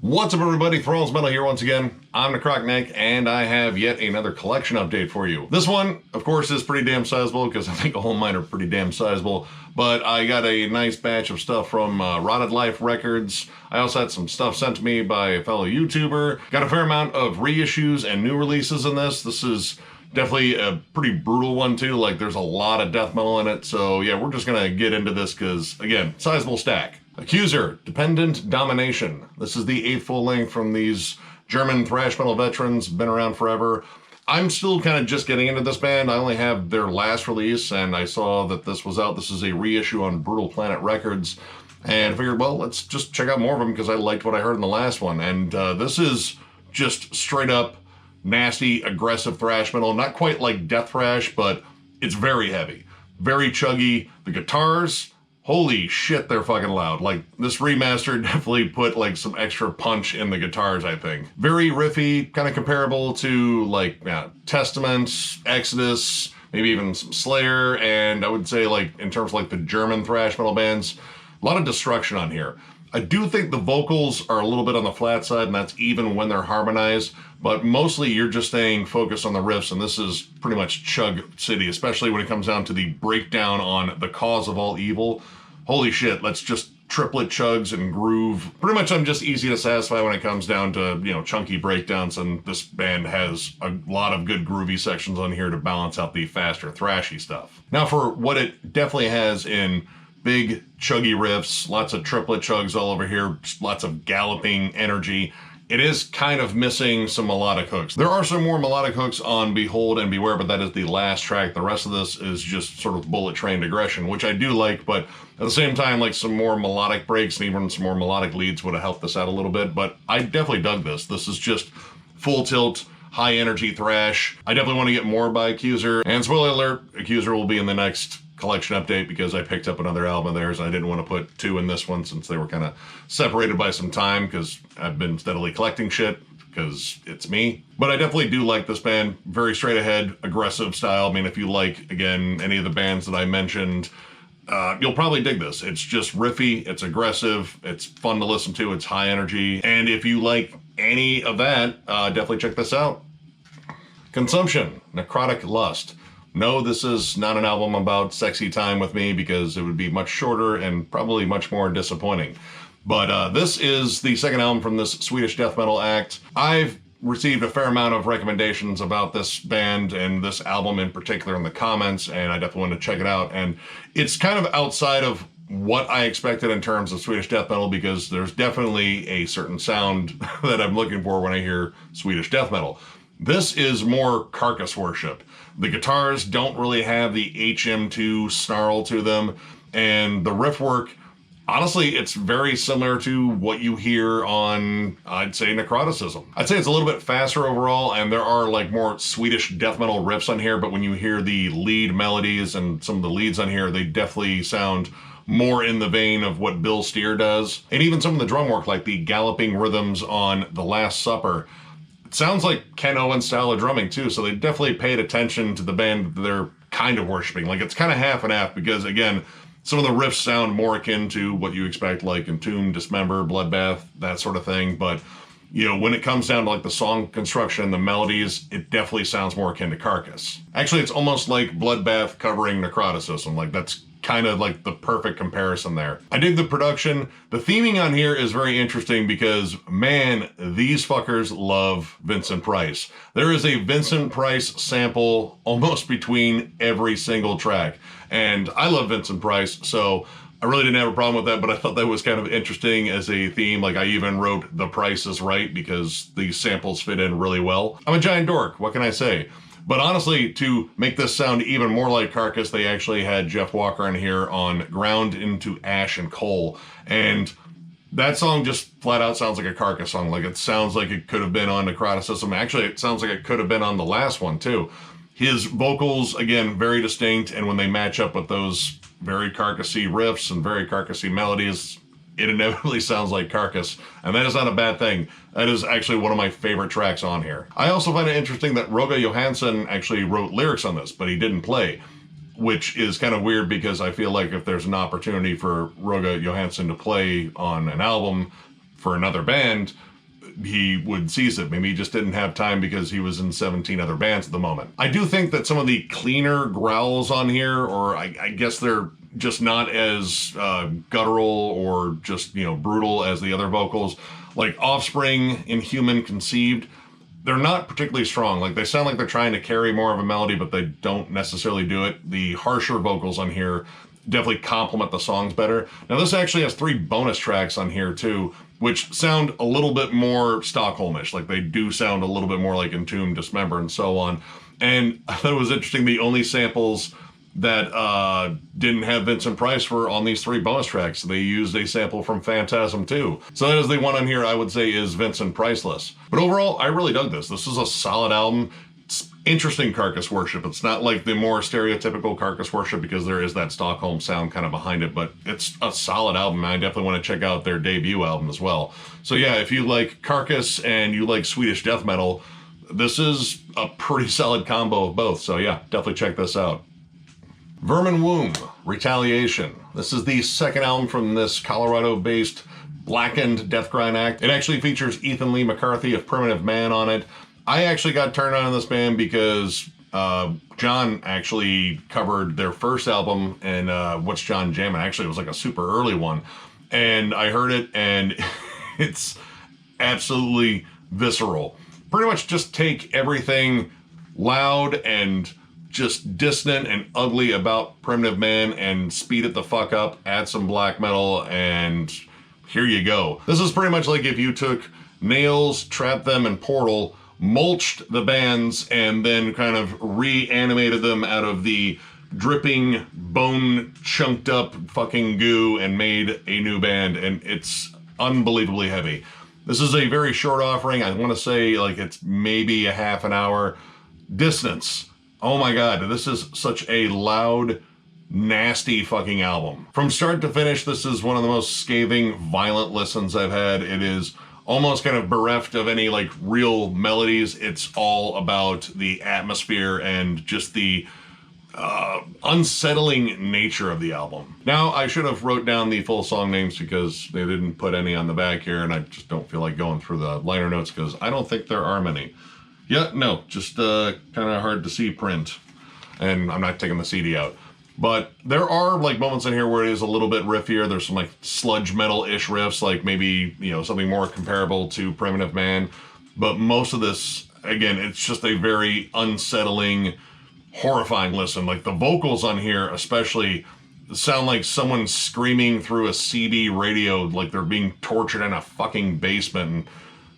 What's up, everybody? Thrall's Metal here once again. I'm Necrotic, and I have yet another collection update for you. This one, of course, is pretty damn sizable because I think all of mine are pretty damn sizable. But I got a nice batch of stuff from Rotted Life Records. I also had some stuff sent to me by a fellow YouTuber. Got a fair amount of reissues and new releases in this. This is definitely a pretty brutal one too. Like, there's a lot of death metal in it. So yeah, we're just gonna get into this because, again, sizable stack. Accuser, Dependent Domination. This is the 8th full length from these German thrash metal veterans, been around forever. I'm still kind of just getting into this band. I only have their last release, and I saw that this was out. This is a reissue on Brutal Planet Records, and I figured, well, let's just check out more of them because I liked what I heard in the last one. And this is just straight up nasty, aggressive thrash metal. Not quite like death thrash, but it's very heavy, very chuggy. The guitars, holy shit, they're fucking loud. Like, this remaster definitely put like some extra punch in the guitars, I think. Very riffy, kind of comparable to like Testament, Exodus, maybe even some Slayer, and I would say, like, in terms of like the German thrash metal bands, a lot of destruction on here. I do think the vocals are a little bit on the flat side, and that's even when they're harmonized, but mostly you're just staying focused on the riffs, and this is pretty much Chug City, especially when it comes down to the breakdown on the cause of all evil. Holy shit, let's just triplet chugs and groove. Pretty much I'm just easy to satisfy when it comes down to, you know, chunky breakdowns, and this band has a lot of good groovy sections on here to balance out the faster thrashy stuff. Now, for what it definitely has in big chuggy riffs, lots of triplet chugs all over here, just lots of galloping energy, it is kind of missing some melodic hooks. There are some more melodic hooks on Behold and Beware, but that is the last track. The rest of this is just sort of bullet trained aggression, which I do like, but at the same time, like, some more melodic breaks and even some more melodic leads would have helped this out a little bit, but I definitely dug this. This is just full tilt, high energy thrash. I definitely want to get more by Accuser, and spoiler alert, Accuser will be in the next collection update because I picked up another album of theirs and I didn't want to put two in this one since they were kind of separated by some time because I've been steadily collecting shit because it's me. But I definitely do like this band. Very straight ahead, aggressive style. I mean, if you like, again, any of the bands that I mentioned, you'll probably dig this. It's just riffy, it's aggressive, it's fun to listen to, it's high energy. And if you like any of that, definitely check this out. Consumption, Necrotic Lust. No, this is not an album about sexy time with me because it would be much shorter and probably much more disappointing. But this is the second album from this Swedish death metal act. I've received a fair amount of recommendations about this band and this album in particular in the comments, and I definitely want to check it out. And it's kind of outside of what I expected in terms of Swedish death metal because there's definitely a certain sound that I'm looking for when I hear Swedish death metal. This is more carcass worship. The guitars don't really have the HM2 snarl to them, and the riff work, honestly, it's very similar to what you hear on, I'd say, Necroticism. I'd say it's a little bit faster overall, and there are like more Swedish death metal riffs on here, but when you hear the lead melodies and some of the leads on here, they definitely sound more in the vein of what Bill Steer does. And even some of the drum work, like the galloping rhythms on The Last Supper, sounds like Ken Owen's style of drumming too, so they definitely paid attention to the band that they're kind of worshiping. Like, it's kind of half and half because, again, some of the riffs sound more akin to what you expect, like Entomb, Dismember, Bloodbath, that sort of thing. But, you know, when it comes down to like the song construction and the melodies, it definitely sounds more akin to Carcass. Actually, it's almost like Bloodbath covering Necroticism. Like, that's kind of like the perfect comparison there. I dig the production. The theming on here is very interesting because, man, these fuckers love Vincent Price. There is a Vincent Price sample almost between every single track. And I love Vincent Price, so I really didn't have a problem with that, but I thought that was kind of interesting as a theme. Like, I even wrote The Price is Right because these samples fit in really well. I'm a giant dork, what can I say? But honestly, to make this sound even more like Carcass, they actually had Jeff Walker in here on Ground into Ash and Coal. And that song just flat out sounds like a Carcass song. Like, it sounds like it could have been on Necroticism. Actually, it sounds like it could have been on the last one too. His vocals, again, very distinct. And when they match up with those very Carcassy riffs and very Carcassy melodies, it inevitably sounds like Carcass, and that is not a bad thing. That is actually one of my favorite tracks on here. I also find it interesting that Roger Johansson actually wrote lyrics on this, but he didn't play, which is kind of weird because I feel like if there's an opportunity for Roger Johansson to play on an album for another band, he would seize it. Maybe he just didn't have time because he was in 17 other bands at the moment. I do think that some of the cleaner growls on here, or I guess they're just not as guttural or just, you know, brutal as the other vocals, like Offspring, Inhuman, Conceived, they're not particularly strong. Like, they sound like they're trying to carry more of a melody, but they don't necessarily do it. The harsher vocals on here definitely complement the songs better. Now, this actually has 3 bonus tracks on here too, which sound a little bit more Stockholmish. Like, they do sound a little bit more like Entomb, Dismember, and so on. And I thought it was interesting, the only samples that didn't have Vincent Price were on these 3 bonus tracks. They used a sample from Phantasm too. So that is the one on here I would say is Vincent Priceless. But overall, I really dug this. This is a solid album. It's interesting Carcass Worship. It's not like the more stereotypical Carcass Worship because there is that Stockholm sound kind of behind it, but it's a solid album. I definitely want to check out their debut album as well. So yeah, if you like Carcass and you like Swedish death metal, this is a pretty solid combo of both. So yeah, definitely check this out. Vermin Womb, Retaliation. This is the second album from this Colorado-based blackened death grind act. It actually features Ethan Lee McCarthy of Primitive Man on it. I actually got turned on in this band because John actually covered their first album and What's John Jammin'? Actually, it was like a super early one. And I heard it and it's absolutely visceral. Pretty much just take everything loud and just dissonant and ugly about Primitive Man and speed it the fuck up, add some black metal, and here you go. This is pretty much like if you took Nails, Trap Them, and Portal, mulched the bands, and then kind of reanimated them out of the dripping, bone chunked up fucking goo and made a new band, and it's unbelievably heavy. This is a very short offering. I want to say like it's maybe a half an hour. Dissonance. Oh my god, this is such a loud, nasty fucking album. From start to finish, this is one of the most scathing, violent listens I've had. It is almost kind of bereft of any like real melodies. It's all about the atmosphere and just the unsettling nature of the album. Now, I should have wrote down the full song names because they didn't put any on the back here, and I just don't feel like going through the liner notes because I don't think there are many. Yeah, no, just kind of hard to see print, and I'm not taking the CD out. But there are like moments in here where it is a little bit riffier. There's some like sludge metal-ish riffs, like maybe, you know, something more comparable to Primitive Man. But most of this, again, it's just a very unsettling, horrifying listen. Like the vocals on here especially sound like someone screaming through a CB radio, like they're being tortured in a fucking basement. And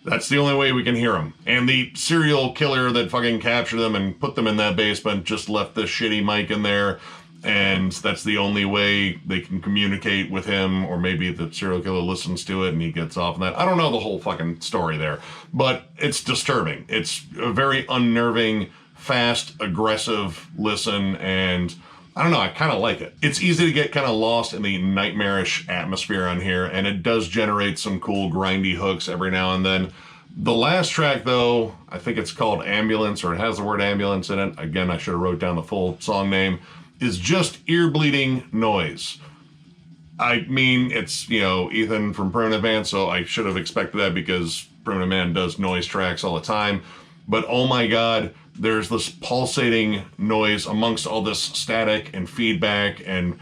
that's the only way we can hear them. And the serial killer that fucking captured them and put them in that basement just left this shitty mic in there. And that's the only way they can communicate with him, or maybe the serial killer listens to it and he gets off on that. I don't know the whole fucking story there, but it's disturbing. It's a very unnerving, fast, aggressive listen, and I don't know, I kind of like it. It's easy to get kind of lost in the nightmarish atmosphere on here, and it does generate some cool grindy hooks every now and then. The last track, though, I think it's called Ambulance, or it has the word ambulance in it. Again, I should have wrote down the full song name. Is just ear-bleeding noise. I mean, it's, you know, Ethan from Primitive Man, so I should have expected that because Primitive Man does noise tracks all the time. But oh my god, there's this pulsating noise amongst all this static and feedback and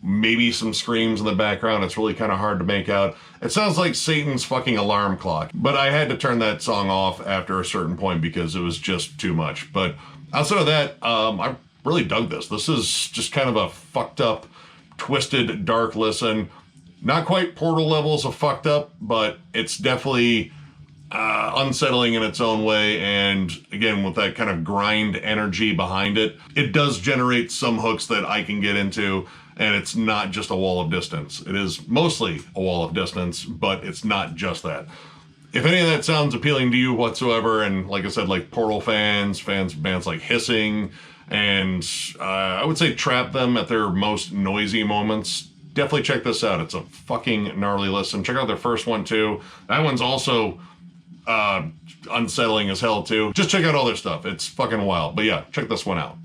maybe some screams in the background. It's really kind of hard to make out. It sounds like Satan's fucking alarm clock. But I had to turn that song off after a certain point because it was just too much. But outside of that, I really dug this. This is just kind of a fucked up, twisted, dark listen. Not quite Portal levels of fucked up, but it's definitely unsettling in its own way, and again with that kind of grind energy behind it, it does generate some hooks that I can get into, and it's not just a wall of distance. It is mostly a wall of distance, but it's not just that. If any of that sounds appealing to you whatsoever, and like I said, like Portal fans of bands like Hissing, and I would say Trap Them at their most noisy moments, definitely check this out. It's a fucking gnarly listen. Check out their first one too. That one's also unsettling as hell too. Just check out all their stuff. It's fucking wild. But yeah, check this one out.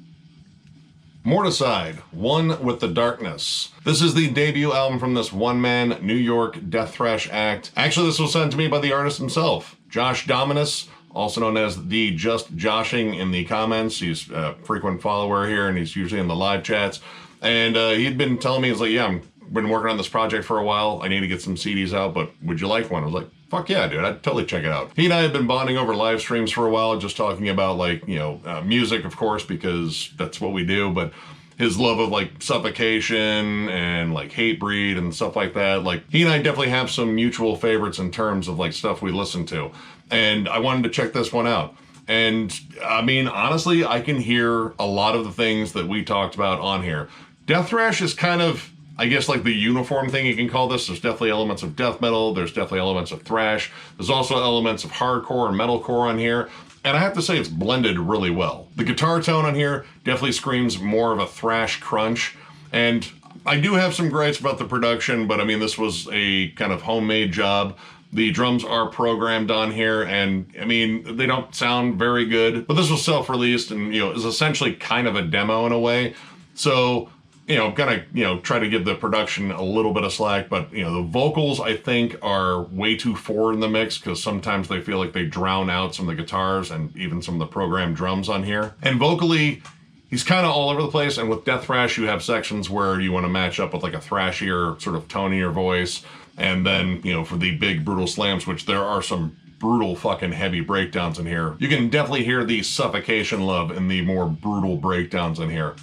Morticide, One with the Darkness. This is the debut album from this one-man New York death thrash act. Actually, this was sent to me by the artist himself, Josh Dominus, also known as the Just Joshing in the comments. He's a frequent follower here, and he's usually in the live chats. And he'd been telling me, he's like, yeah, I've been working on this project for a while. I need to get some CDs out, but would you like one? I was like, fuck yeah, dude, I'd totally check it out. He and I have been bonding over live streams for a while, just talking about, like, you know, music, of course, because that's what we do, but his love of, like, Suffocation and, like, Hatebreed and stuff like that. Like, he and I definitely have some mutual favorites in terms of, like, stuff we listen to. And I wanted to check this one out. And, I mean, honestly, I can hear a lot of the things that we talked about on here. Death thrash is kind of, I guess, like the uniform thing you can call this. There's definitely elements of death metal. There's definitely elements of thrash. There's also elements of hardcore and metalcore on here. And I have to say it's blended really well. The guitar tone on here definitely screams more of a thrash crunch. And I do have some gripes about the production, but I mean, this was a kind of homemade job. The drums are programmed on here, and I mean, they don't sound very good, but this was self-released and, you know, is essentially kind of a demo in a way. So, you know, gonna, you know, try to give the production a little bit of slack, but, you know, the vocals, I think, are way too forward in the mix, because sometimes they feel like they drown out some of the guitars and even some of the programmed drums on here. And vocally, he's kind of all over the place, and with death thrash, you have sections where you want to match up with, like, a thrashier, sort of tonier voice, and then, you know, for the big, brutal slams, which there are some brutal fucking heavy breakdowns in here, you can definitely hear the Suffocation love in the more brutal breakdowns in here.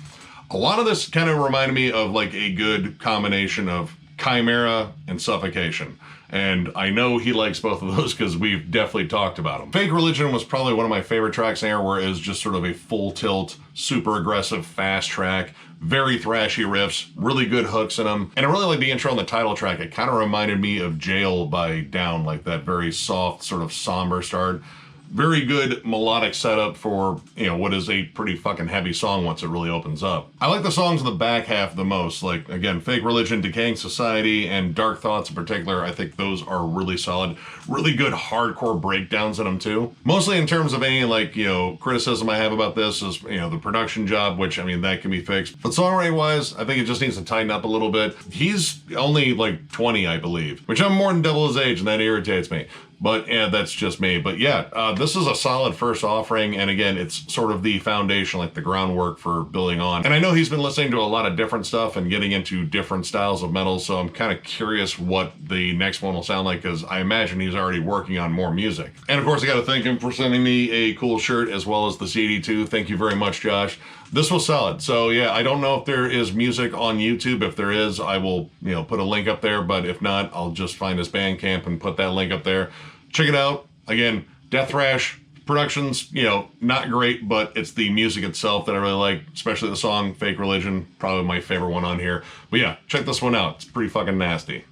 A lot of this kind of reminded me of, like, a good combination of Chimera and Suffocation. And I know he likes both of those because we've definitely talked about them. Fake Religion was probably one of my favorite tracks in here, where it is just sort of a full tilt, super aggressive, fast track, very thrashy riffs, really good hooks in them. And I really like the intro on the title track. It kind of reminded me of Jail by Down, like that very soft, sort of somber start. Very good melodic setup for, you know, what is a pretty fucking heavy song once it really opens up. I like the songs in the back half the most. Like, again, Fake Religion, Decaying Society, and Dark Thoughts in particular. I think those are really solid. Really good hardcore breakdowns in them too. Mostly in terms of any, like, you know, criticism I have about this is, you know, the production job, which, I mean, that can be fixed. But songwriting wise, I think it just needs to tighten up a little bit. He's only like 20, I believe, which I'm more than double his age, and that irritates me. But yeah, that's just me. But yeah, this is a solid first offering. And again, it's sort of the foundation, like the groundwork for building on. And I know he's been listening to a lot of different stuff and getting into different styles of metal. So I'm kind of curious what the next one will sound like, because I imagine he's already working on more music. And of course, I got to thank him for sending me a cool shirt as well as the CD too. Thank you very much, Josh. This was solid. So yeah, I don't know if there is music on YouTube. If there is, I will, you know, put a link up there. But if not, I'll just find his Bandcamp and put that link up there. Check it out. Again, death thrash productions, you know, not great, but it's the music itself that I really like, especially the song Fake Religion, probably my favorite one on here. But yeah, check this one out. It's pretty fucking nasty.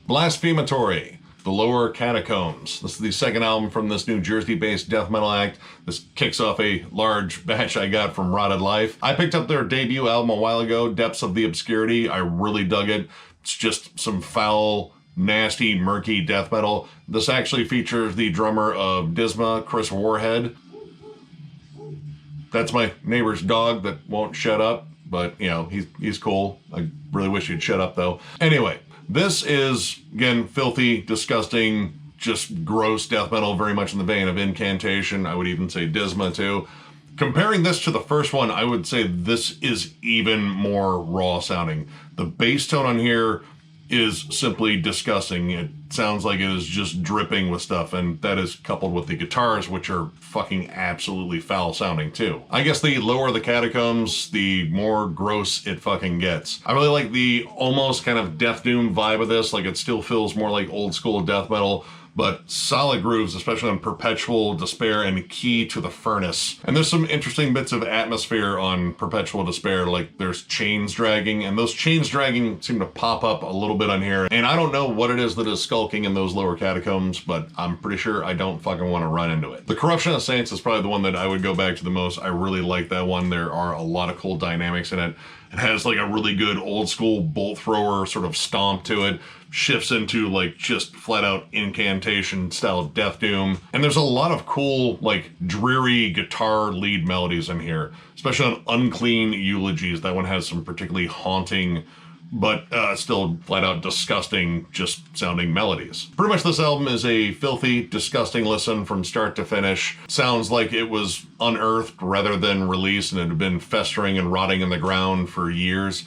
Blasphematory, The Lower Catacombs. This is the second album from this New Jersey-based death metal act. This kicks off a large batch I got from Rotted Life. I picked up their debut album a while ago, Depths of the Obscurity. I really dug it. It's just some foul, nasty, murky death metal. This actually features the drummer of Dismal, Chris Warhead. That's my neighbor's dog that won't shut up, but, you know, he's cool. I really wish he'd shut up, though. Anyway, this is, again, filthy, disgusting, just gross death metal, very much in the vein of Incantation. I would even say Disma, too. Comparing this to the first one, I would say this is even more raw sounding. The bass tone on here is simply disgusting. It sounds like it is just dripping with stuff, and that is coupled with the guitars, which are fucking absolutely foul sounding too. I guess the lower the Catacombs, the more gross it fucking gets. I really like the almost kind of Death Doom vibe of this. Like, it still feels more like old school death metal, but solid grooves, especially on Perpetual Despair and Key to the Furnace. And there's some interesting bits of atmosphere on Perpetual Despair, like there's chains dragging, and those chains dragging seem to pop up a little bit on here. And I don't know what it is that is skulking in those lower catacombs, but I'm pretty sure I don't fucking want to run into it. The Corruption of Saints is probably the one that I would go back to the most. I really like that one. There are a lot of cool dynamics in it. It has like a really good old school bolt thrower sort of stomp to it. Shifts into like just flat out incantation style death doom. And there's a lot of cool like dreary guitar lead melodies in here, especially on Unclean Eulogies. That one has some particularly haunting but still flat out disgusting just sounding melodies. Pretty much this album is a filthy, disgusting listen from start to finish. Sounds like it was unearthed rather than released and it had been festering and rotting in the ground for years.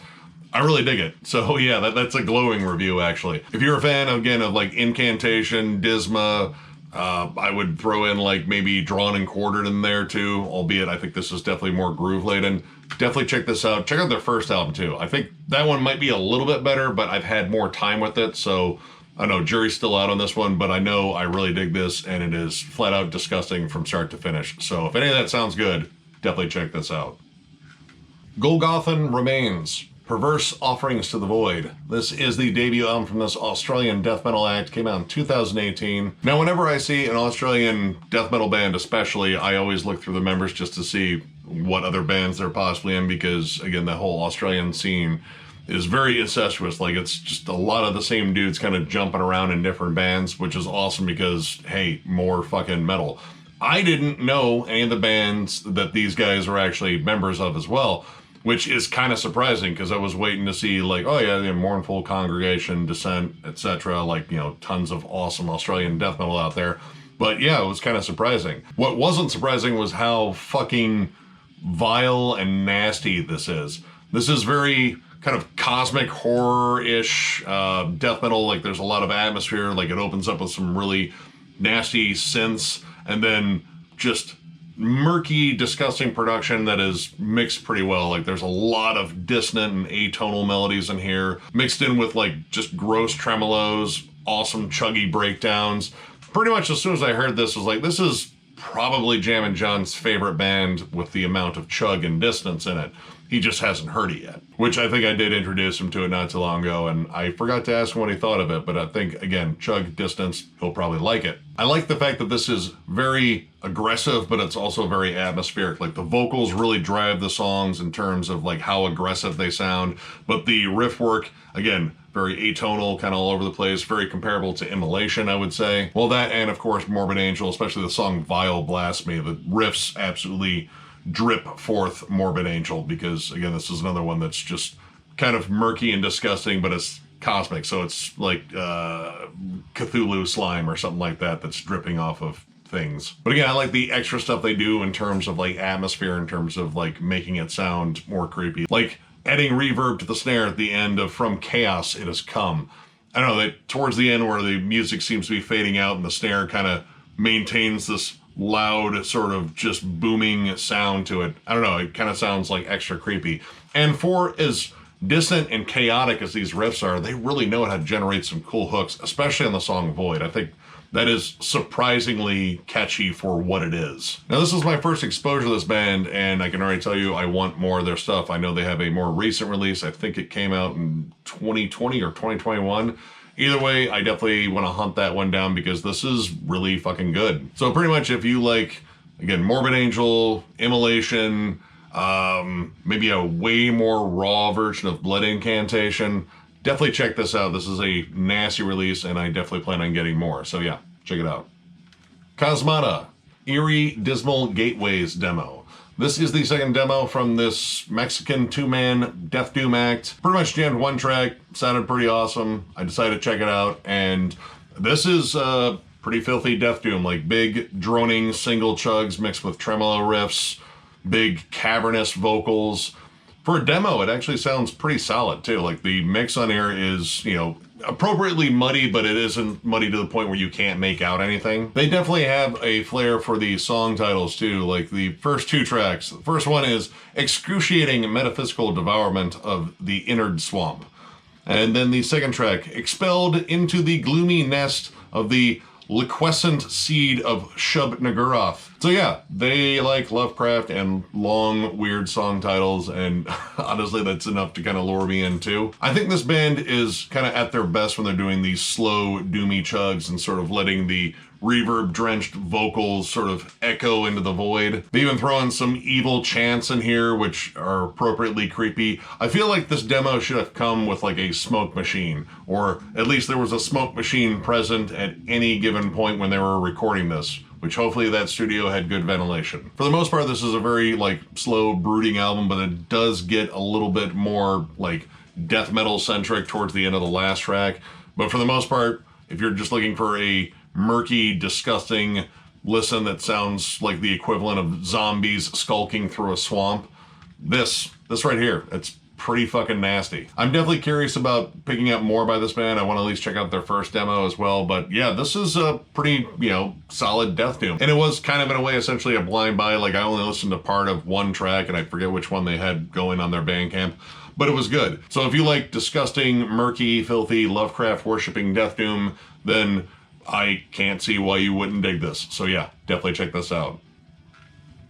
I really dig it. So yeah, that's a glowing review actually. If you're a fan, again, of like Incantation, Disma, I would throw in like maybe Drawn and Quartered in there too, albeit I think this is definitely more groove laden. Definitely check this out. Check out their first album too. I think that one might be a little bit better, but I've had more time with it, so I know jury's still out on this one, but I know I really dig this, and it is flat out disgusting from start to finish. So if any of that sounds good, definitely check this out. Golgothan Remains. Perverse Offerings to the Void. This is the debut album from this Australian death metal act. Came out in 2018. Now, whenever I see an Australian death metal band especially, I always look through the members just to see what other bands they're possibly in, because, again, the whole Australian scene is very incestuous. Like, it's just a lot of the same dudes kind of jumping around in different bands, which is awesome because, hey, more fucking metal. I didn't know any of the bands that these guys are actually members of as well, which is kind of surprising because I was waiting to see like, oh yeah, the Mournful Congregation, Descent, etc. Like, you know, tons of awesome Australian death metal out there. But yeah, it was kind of surprising. What wasn't surprising was how fucking vile and nasty this is. This is very kind of cosmic horror-ish death metal. Like, there's a lot of atmosphere. Like, it opens up with some really nasty synths and then just murky, disgusting production that is mixed pretty well. Like, there's a lot of dissonant and atonal melodies in here, mixed in with like just gross tremolos, awesome chuggy breakdowns. Pretty much as soon as I heard this, I was like, this is probably Jammin' John's favorite band with the amount of chug and dissonance in it. He just hasn't heard it yet, which I think I did introduce him to it not too long ago, and I forgot to ask him what he thought of it, but I think, again, chug, distance, he'll probably like it. I like the fact that this is very aggressive, but it's also very atmospheric. Like, the vocals really drive the songs in terms of like how aggressive they sound, but the riff work, again, very atonal, kind of all over the place, very comparable to Immolation, I would say. Well, that and, of course, Morbid Angel, especially the song Vile Blasphemy. The riffs absolutely drip forth Morbid Angel because, again, this is another one that's just kind of murky and disgusting, but it's cosmic, so it's like Cthulhu slime or something like that that's dripping off of things. But again, I like the extra stuff they do in terms of like atmosphere, in terms of like making it sound more creepy. Like adding reverb to the snare at the end of From Chaos It Has Come. I don't know, that towards the end where the music seems to be fading out and the snare kind of maintains this loud sort of just booming sound to it. I don't know, it kind of sounds like extra creepy. And for as dissonant and chaotic as these riffs are, they really know how to generate some cool hooks, especially on the song Void. I think that is surprisingly catchy for what it is. Now, this is my first exposure to this band, and I can already tell you I want more of their stuff. I know they have a more recent release. I think it came out in 2020 or 2021. Either way, I definitely want to hunt that one down because this is really fucking good. So pretty much if you like, again, Morbid Angel, Immolation, maybe a way more raw version of Blood Incantation, definitely check this out. This is a nasty release, and I definitely plan on getting more. So yeah, check it out. Cosmada Eerie Dismal Gateways demo. This is the second demo from this Mexican two-man death doom act. Pretty much jammed one track, sounded pretty awesome. I decided to check it out, and this is pretty filthy death doom, like big droning single chugs mixed with tremolo riffs, big cavernous vocals. For a demo, it actually sounds pretty solid too. Like, the mix on here is, you know, appropriately muddy, but it isn't muddy to the point where you can't make out anything. They definitely have a flair for the song titles too, like the first two tracks. The first one is Excruciating Metaphysical Devourment of the Innard Swamp. And then the second track, Expelled into the Gloomy Nest of the Liquescent Seed of Shub-Niggurath. So yeah, they like Lovecraft and long, weird song titles, and honestly, that's enough to kind of lure me in too. I think this band is kind of at their best when they're doing these slow, doomy chugs and sort of letting the reverb-drenched vocals sort of echo into the void. They even throw in some evil chants in here, which are appropriately creepy. I feel like this demo should have come with like a smoke machine, or at least there was a smoke machine present at any given point when they were recording this, which hopefully that studio had good ventilation. For the most part, this is a very like slow, brooding album, but it does get a little bit more like death metal centric towards the end of the last track. But for the most part, if you're just looking for a murky, disgusting listen that sounds like the equivalent of zombies skulking through a swamp, this right here, it's pretty fucking nasty. I'm definitely curious about picking up more by this band. I want to at least check out their first demo as well. But yeah, this is a pretty, solid death doom. And it was kind of in a way essentially a blind buy. Like I only listened to part of one track and I forget which one they had going on their Bandcamp, but it was good. So if you like disgusting, murky, filthy, Lovecraft worshipping death doom, then I can't see why you wouldn't dig this. So yeah, definitely check this out.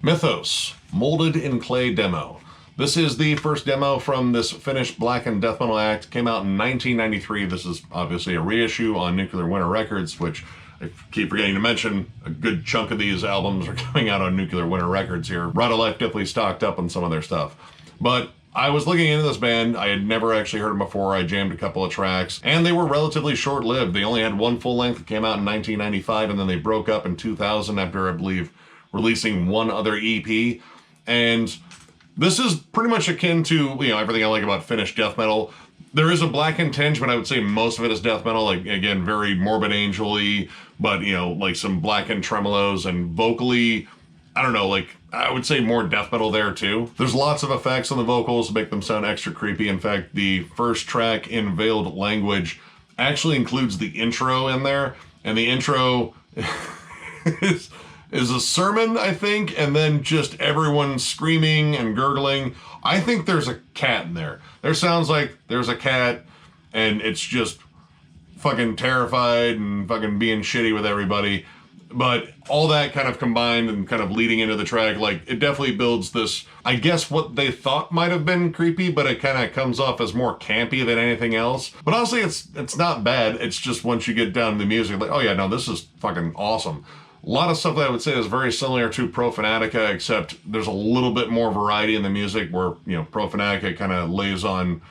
Mythos Moulded in Clay demo. This is the first demo from this Finnish black and death metal act. Came out in 1993. This is obviously a reissue on Nuclear Winter Records, which I keep forgetting to mention. A good chunk of these albums are coming out on Nuclear Winter Records here. Rot of Life definitely stocked up on some of their stuff. But I was looking into this band. I had never actually heard them before. I jammed a couple of tracks, and they were relatively short-lived. They only had one full length that came out in 1995, and then they broke up in 2000 after, I believe, releasing one other EP. And this is pretty much akin to, everything I like about Finnish death metal. There is a blackened tinge, but I would say most of it is death metal. Like, again, very Morbid Angel-y, but, like some blackened tremolos, and vocally, I don't know, like, I would say more death metal there too. There's lots of effects on the vocals to make them sound extra creepy. In fact, the first track, In Veiled Language, actually includes the intro in there, and the intro is a sermon, I think, and then just everyone screaming and gurgling. I think there's a cat in there. There sounds like there's a cat, and it's just fucking terrified and fucking being shitty with everybody. But all that kind of combined and kind of leading into the track, like, it definitely builds this, I guess what they thought might have been creepy, but it kind of comes off as more campy than anything else. But honestly, it's not bad. It's just once you get down to the music, like, oh yeah, no, this is fucking awesome. A lot of stuff that I would say is very similar to Profanatica, except there's a little bit more variety in the music where, Profanatica kind of lays on,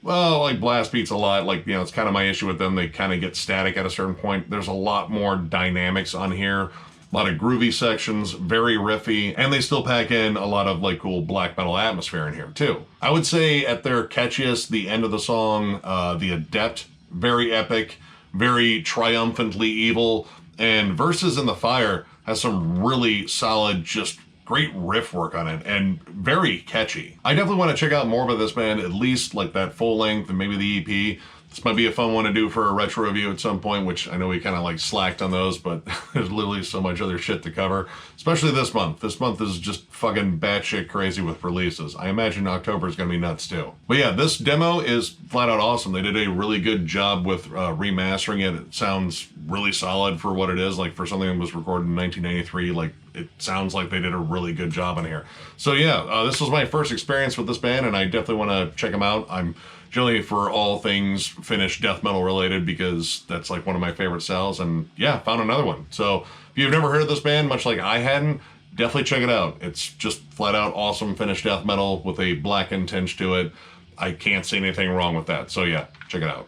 well, like blast beats a lot. Like, it's kind of my issue with them. They kind of get static at a certain point. There's a lot more dynamics on here. A lot of groovy sections, very riffy, and they still pack in a lot of like cool black metal atmosphere in here too. I would say at their catchiest, the end of the song, The Adept, very epic, very triumphantly evil, and Verses in the Fire has some really solid, just great riff work on it, and very catchy. I definitely want to check out more of this band, at least like that full length and maybe the EP. This might be a fun one to do for a retro review at some point, which I know we kind of like slacked on those, but there's literally so much other shit to cover, especially this month. This month is just fucking batshit crazy with releases. I imagine October is going to be nuts too. But yeah, this demo is flat out awesome. They did a really good job with remastering it. It sounds really solid for what it is. Like for something that was recorded in 1993, like it sounds like they did a really good job in here. So yeah, this was my first experience with this band, and I definitely want to check them out. I'm generally for all things Finnish death metal related because that's like one of my favorite styles, and yeah, found another one. So if you've never heard of this band, much like I hadn't, definitely check it out. It's just flat out awesome Finnish death metal with a blackened tinge to it. I can't see anything wrong with that. So yeah, check it out.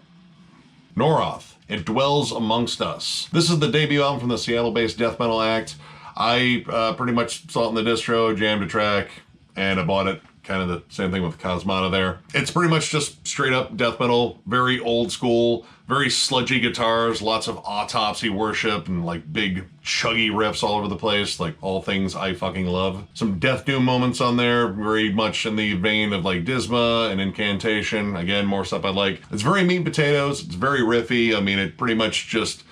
Noroth, It Dwells Amongst Us. This is the debut album from the Seattle-based death metal act. I pretty much saw it in the distro, jammed a track, and I bought it. Kind of the same thing with Cosmada there. It's pretty much just straight up death metal, very old school, very sludgy guitars, lots of autopsy worship, and like big chuggy riffs all over the place, like all things I fucking love. Some death doom moments on there, very much in the vein of like Dismal and Incantation. Again, more stuff I like. It's very meat and potatoes, it's very riffy. I mean, it pretty much just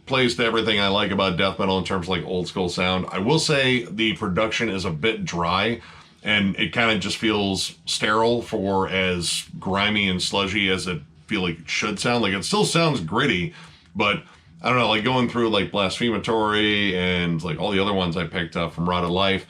plays to everything I like about death metal in terms of like old school sound. I will say the production is a bit dry, and it kind of just feels sterile for as grimy and sludgy as it feel like it should sound. Like it still sounds gritty, but I don't know, like going through like Blasphematory and like all the other ones I picked up from Rot of Life,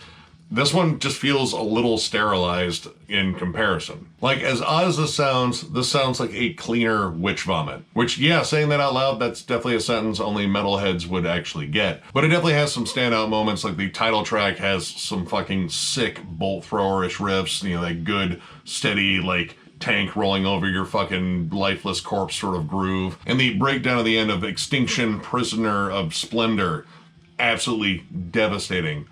this one just feels a little sterilized in comparison. Like, as odd as this sounds like a cleaner witch vomit. Which, yeah, saying that out loud, that's definitely a sentence only metalheads would actually get. But it definitely has some standout moments, like the title track has some fucking sick bolt thrower-ish riffs, you know, that good, steady, like, tank rolling over your fucking lifeless corpse sort of groove. And the breakdown at the end of Extinction Prisoner of Splendor, absolutely devastating.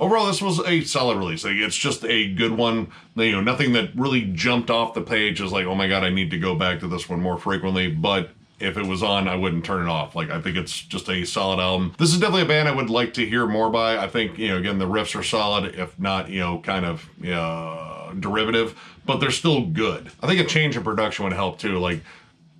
Overall, this was a solid release. Like, it's just a good one. You know, nothing that really jumped off the page as like, oh my god, I need to go back to this one more frequently. But if it was on, I wouldn't turn it off. Like, I think it's just a solid album. This is definitely a band I would like to hear more by. I think, you know, again, the riffs are solid, if not, you know, kind of derivative, but they're still good. I think a change in production would help too. Like,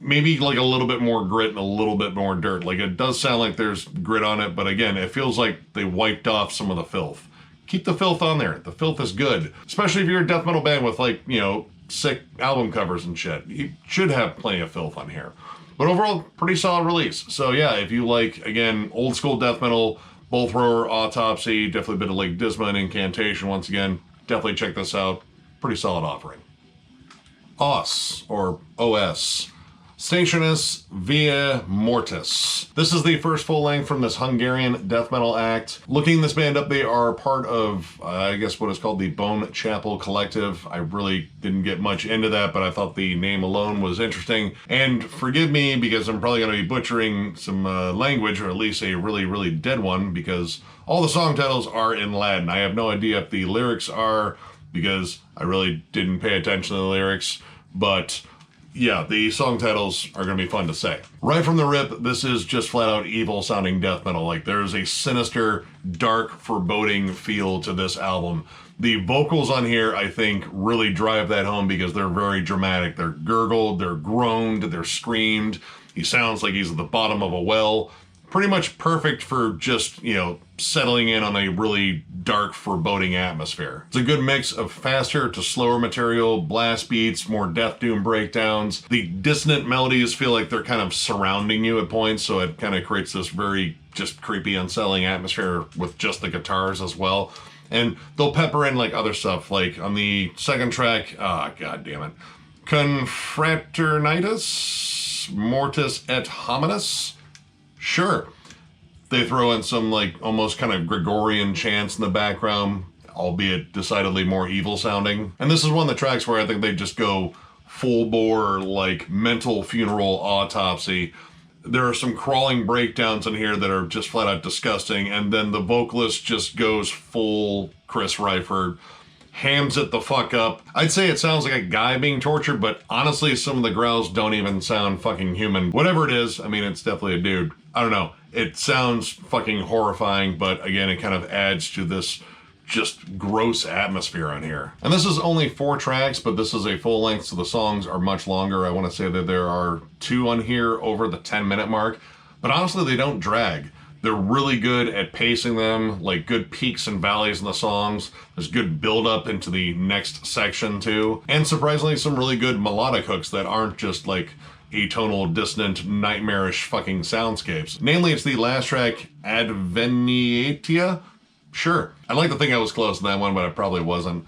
maybe like a little bit more grit and a little bit more dirt. Like, it does sound like there's grit on it, but again, it feels like they wiped off some of the filth. Keep the filth on there. The filth is good. Especially if you're a death metal band with, like, you know, sick album covers and shit. You should have plenty of filth on here. But overall, pretty solid release. So yeah, if you like, again, old school death metal, bolt thrower, autopsy, definitely a bit of like Dismal and Incantation once again, definitely check this out. Pretty solid offering. Os, or OS. Stationis Via Mortis. This is the first full length from this Hungarian death metal act. Looking this band up, they are part of, I guess, what is called the Bone Chapel Collective. I really didn't get much into that, but I thought the name alone was interesting. And forgive me, because I'm probably going to be butchering some language, or at least a really, really dead one, because all the song titles are in Latin. I have no idea if the lyrics are, because I really didn't pay attention to the lyrics, but yeah, the song titles are going to be fun to say. Right from the rip, this is just flat out evil sounding death metal. Like, there's a sinister, dark, foreboding feel to this album. The vocals on here, I think, really drive that home because they're very dramatic. They're gurgled, they're groaned, they're screamed. He sounds like he's at the bottom of a well. Pretty much perfect for just, you know, settling in on a really dark, foreboding atmosphere. It's a good mix of faster to slower material, blast beats, more death doom breakdowns. The dissonant melodies feel like they're kind of surrounding you at points, so it kind of creates this very just creepy, unsettling atmosphere with just the guitars as well. And they'll pepper in like other stuff, like on the second track, god damn it, Confraternitas Mortis et Hominis. Sure. They throw in some like almost kind of Gregorian chants in the background, albeit decidedly more evil sounding. And this is one of the tracks where I think they just go full bore, like mental funeral autopsy. There are some crawling breakdowns in here that are just flat out disgusting. And then the vocalist just goes full Chris Reifert, hams it the fuck up. I'd say it sounds like a guy being tortured, but honestly, some of the growls don't even sound fucking human. Whatever it is, I mean, it's definitely a dude. I don't know. It sounds fucking horrifying, but again, it kind of adds to this just gross atmosphere on here. And this is only 4 tracks, but this is a full length, so the songs are much longer. I want to say that there are 2 on here over the 10-minute mark, but honestly, they don't drag. They're really good at pacing them, like good peaks and valleys in the songs. There's good build up into the next section too. And surprisingly, some really good melodic hooks that aren't just like atonal, dissonant, nightmarish fucking soundscapes. Namely, it's the last track, Adveniatia. Sure. I'd like to think I was close to that one, but I probably wasn't.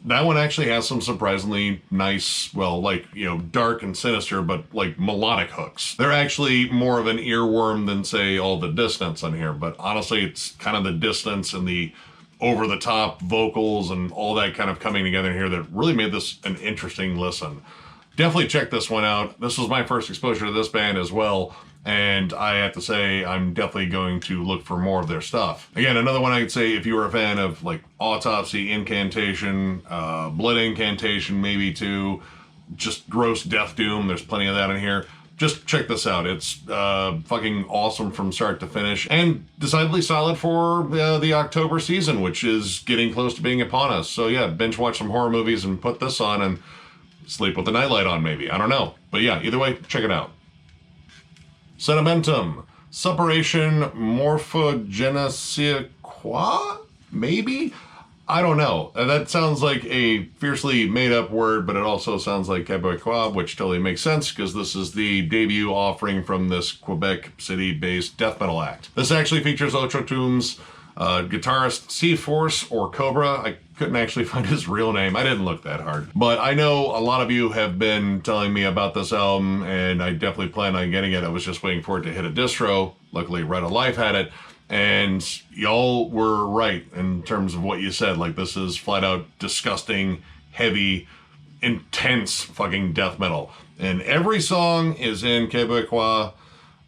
That one actually has some surprisingly nice, well, like, you know, dark and sinister, but like melodic hooks. They're actually more of an earworm than, say, all the dissonance on here, but honestly, it's kind of the dissonance and the over-the-top vocals and all that kind of coming together here that really made this an interesting listen. Definitely check this one out. This was my first exposure to this band as well, and I have to say I'm definitely going to look for more of their stuff. Again, another one I could say if you were a fan of like Autopsy, Incantation, Blood Incantation maybe too, just gross death doom, there's plenty of that in here. Just check this out. It's fucking awesome from start to finish, and decidedly solid for the October season, which is getting close to being upon us. So yeah, binge watch some horror movies and put this on and sleep with the nightlight on maybe. I don't know. But yeah, either way, check it out. Sedimentum Separation Morphogénésiaque? Maybe? I don't know. That sounds like a fiercely made-up word, but it also sounds like Quebecois, which totally makes sense because this is the debut offering from this Quebec City-based death metal act. This actually features Ultra Tombs, Guitarist C-Force or Cobra. I couldn't actually find his real name. I didn't look that hard. But I know a lot of you have been telling me about this album, and I definitely plan on getting it. I was just waiting for it to hit a distro. Luckily, Red Alive had it. And y'all were right in terms of what you said. Like, this is flat out disgusting, heavy, intense fucking death metal. And every song is in Quebecois,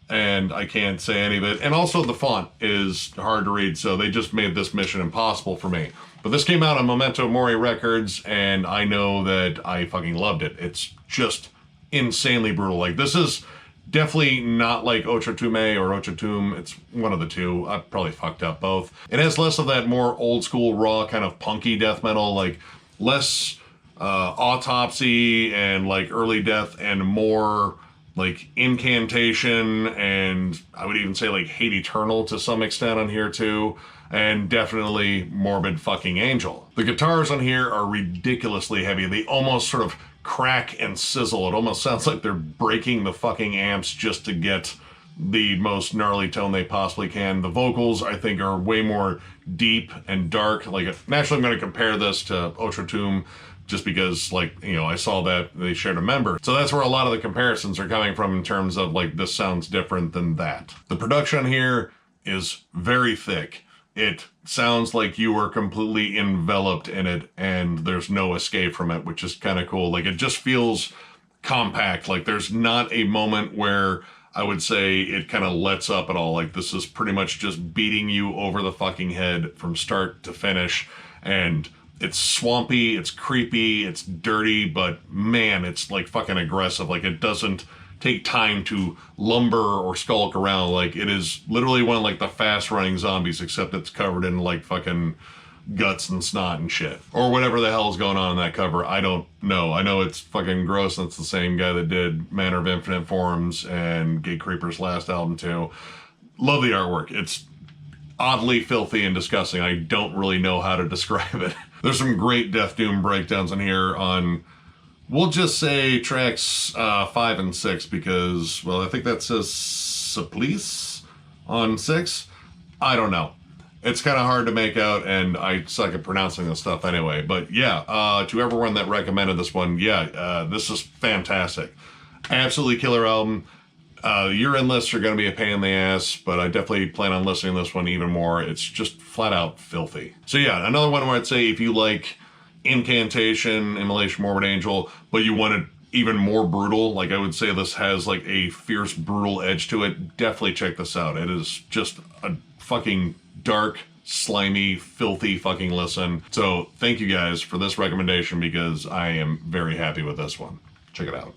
and I can't say any of it. And also the font is hard to read, so they just made this mission impossible for me. But this came out on Memento Mori Records, and I know that I fucking loved it. It's just insanely brutal. Like, this is definitely not like Ocho Tume or Ocho Tum. It's one of the two. I probably fucked up both. It has less of that more old school, raw, kind of punky death metal, like less autopsy and like early death, and more like incantation, and I would even say like Hate Eternal to some extent on here too, and definitely Morbid Fucking Angel. The guitars on here are ridiculously heavy. They almost sort of crack and sizzle. It almost sounds like they're breaking the fucking amps just to get the most gnarly tone they possibly can. The vocals, I think, are way more deep and dark. Like, naturally I'm going to compare this to Ocho Tum, just because, like, you know, I saw that they shared a member. So that's where a lot of the comparisons are coming from in terms of, like, this sounds different than that. The production here is very thick. It sounds like you are completely enveloped in it and there's no escape from it, which is kind of cool. Like, it just feels compact. Like, there's not a moment where I would say it kind of lets up at all. Like, this is pretty much just beating you over the fucking head from start to finish. And it's swampy, it's creepy, it's dirty, but man, it's like fucking aggressive. Like, it doesn't take time to lumber or skulk around. Like, it is literally one of like the fast running zombies, except it's covered in like fucking guts and snot and shit. Or whatever the hell is going on in that cover. I don't know. I know it's fucking gross, and it's the same guy that did Manor of Infinite Forms and Gate Creeper's last album too. Love the artwork. It's oddly filthy and disgusting. I don't really know how to describe it. There's some great Death Doom breakdowns in here on, we'll just say, tracks 5 and 6, because, well, I think that says Supplice on 6. I don't know. It's kind of hard to make out, and I suck at pronouncing this stuff anyway. But yeah, to everyone that recommended this one, yeah, this is fantastic. Absolutely killer album. Year-end lists are going to be a pain in the ass, but I definitely plan on listening to this one even more. It's just flat out filthy. So yeah, another one where I'd say if you like Incantation, Immolation, Morbid Angel, but you want it even more brutal, like I would say this has like a fierce, brutal edge to it, definitely check this out. It is just a fucking dark, slimy, filthy fucking listen. So thank you guys for this recommendation, because I am very happy with this one. Check it out.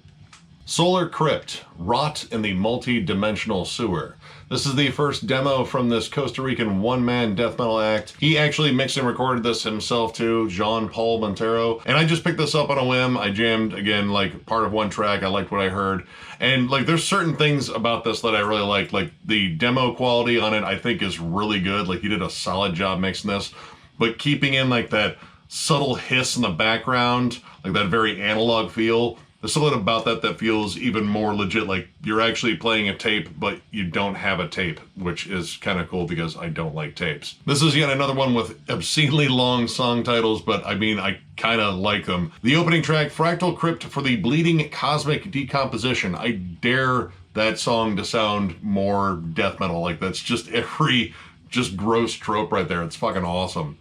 Solarcrypt Rot in the Multidimensional Sewer. This is the first demo from this Costa Rican one-man death metal act. He actually mixed and recorded this himself too, Jean-Paul Montero. And I just picked this up on a whim. I jammed, again, like part of one track. I liked what I heard. And like, there's certain things about this that I really like. Like, the demo quality on it, I think, is really good. Like, he did a solid job mixing this. But keeping in like that subtle hiss in the background, like that very analog feel, there's something about that that feels even more legit, like you're actually playing a tape, but you don't have a tape, which is kind of cool because I don't like tapes. This is yet another one with obscenely long song titles, but I mean, I kind of like them. The opening track, Fractal Crypt for the Bleeding Cosmic Decomposition. I dare that song to sound more death metal. Like, that's just every just gross trope right there. It's fucking awesome.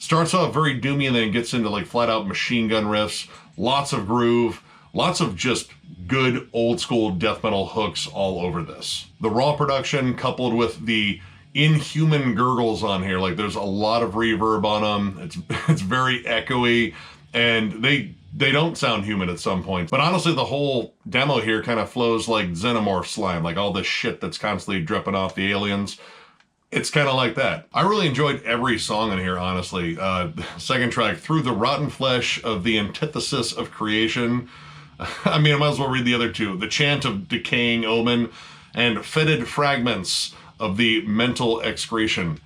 Starts off very doomy and then gets into like flat out machine gun riffs, lots of groove, lots of just good old school death metal hooks all over this. The raw production coupled with the inhuman gurgles on here, like there's a lot of reverb on them. It's very echoey, and they don't sound human at some point. But honestly, the whole demo here kind of flows like Xenomorph slime, like all this shit that's constantly dripping off the aliens. It's kind of like that. I really enjoyed every song in here, honestly. Second track, Through the Rotten Flesh of the Antithesis of Creation. I mean, I might as well read the other two. The Chant of Decaying Omen and Fetid Fragments of the Mental Excretion.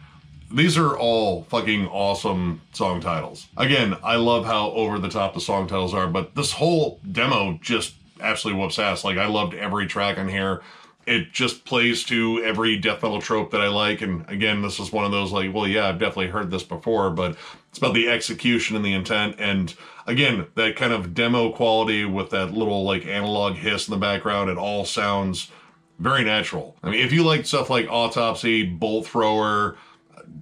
These are all fucking awesome song titles. Again, I love how over the top the song titles are, but this whole demo just absolutely whoops ass. Like, I loved every track on here. It just plays to every death metal trope that I like. And again, this is one of those like, well, yeah, I've definitely heard this before, but it's about the execution and the intent. And again, that kind of demo quality with that little like analog hiss in the background, it all sounds very natural. I mean, if you like stuff like Autopsy, Bolt Thrower,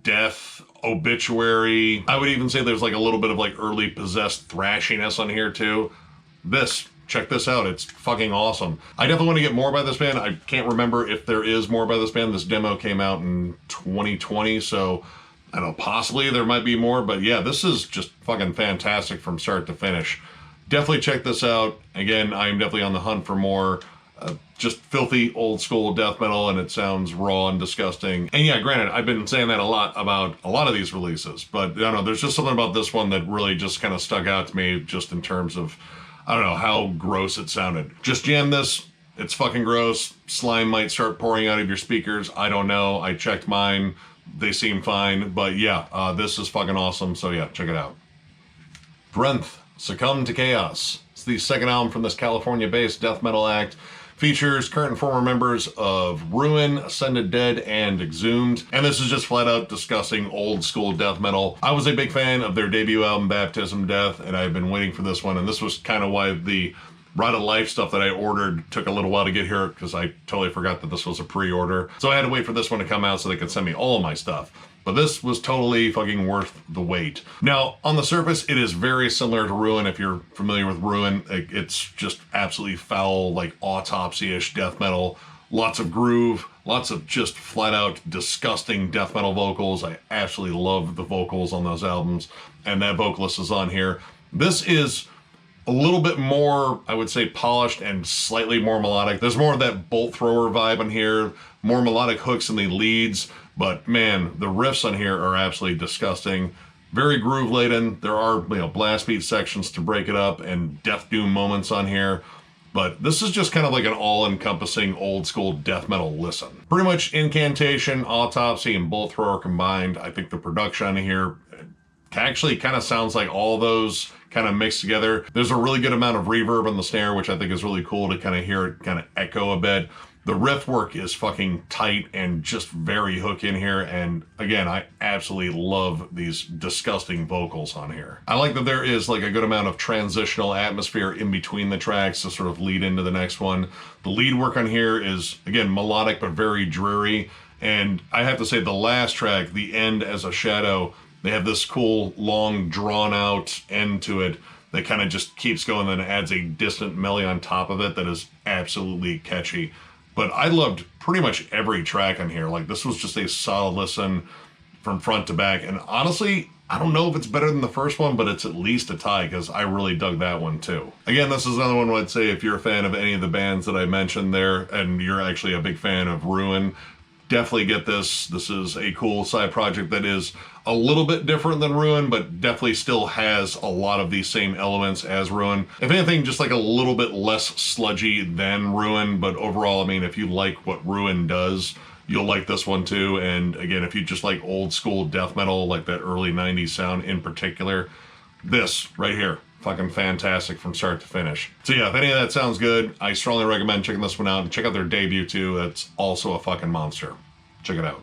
Death, Obituary, I would even say there's like a little bit of like early possessed thrashiness on here too. Check this out. It's fucking awesome. I definitely want to get more by this band. I can't remember if there is more by this band. This demo came out in 2020, so I don't know, possibly there might be more, but yeah, this is just fucking fantastic from start to finish. Definitely check this out. Again, I'm definitely on the hunt for more just filthy old school death metal, and it sounds raw and disgusting. And yeah, granted, I've been saying that a lot about a lot of these releases, but I don't know, there's just something about this one that really just kind of stuck out to me just in terms of, I don't know, how gross it sounded. Just jam this. It's fucking gross. Slime might start pouring out of your speakers. I don't know. I checked mine. They seem fine. But yeah, this is fucking awesome. So yeah, check it out. Vrenth, Succumb to Chaos. It's the second album from this California-based death metal act. Features current and former members of Ruin, Ascended Dead, and Exhumed. And this is just flat out discussing old school death metal. I was a big fan of their debut album, Baptism Death, and I've been waiting for this one. And this was kind of why the Rot of Life stuff that I ordered took a little while to get here, because I totally forgot that this was a pre-order. So I had to wait for this one to come out so they could send me all of my stuff. But this was totally fucking worth the wait. Now, on the surface, it is very similar to Ruin. If you're familiar with Ruin, it's just absolutely foul, like Autopsy-ish death metal. Lots of groove, lots of just flat-out disgusting death metal vocals. I absolutely love the vocals on those albums, and that vocalist is on here. This is a little bit more, I would say, polished and slightly more melodic. There's more of that Bolt Thrower vibe on here, more melodic hooks in the leads. But man, the riffs on here are absolutely disgusting. Very groove laden. There are, blast beat sections to break it up and death doom moments on here. But this is just kind of like an all-encompassing old school death metal listen. Pretty much Incantation, Autopsy, and Bolt Thrower combined. I think the production on here actually kind of sounds like all those kind of mixed together. There's a really good amount of reverb on the snare, which I think is really cool to kind of hear it kind of echo a bit. The riff work is fucking tight and just very hook in here. And again, I absolutely love these disgusting vocals on here. I like that there is like a good amount of transitional atmosphere in between the tracks to sort of lead into the next one. The lead work on here is, again, melodic but very dreary. And I have to say the last track, The End as a Shadow, they have this cool, long, drawn-out end to it that kind of just keeps going and then adds a distant melody on top of it that is absolutely catchy. But I loved pretty much every track on here. Like, this was just a solid listen from front to back. And honestly, I don't know if it's better than the first one, but it's at least a tie, because I really dug that one too. Again, this is another one where I'd say if you're a fan of any of the bands that I mentioned there, and you're actually a big fan of Ruin, definitely get this. This is a cool side project that is a little bit different than Ruin, but definitely still has a lot of these same elements as Ruin. If anything, just like a little bit less sludgy than Ruin, but overall, I mean, if you like what Ruin does, you'll like this one too. And again, if you just like old school death metal, like that early 90s sound in particular, this right here, fucking fantastic from start to finish. So yeah, if any of that sounds good, I strongly recommend checking this one out. And check out their debut too. That's also a fucking monster. Check it out.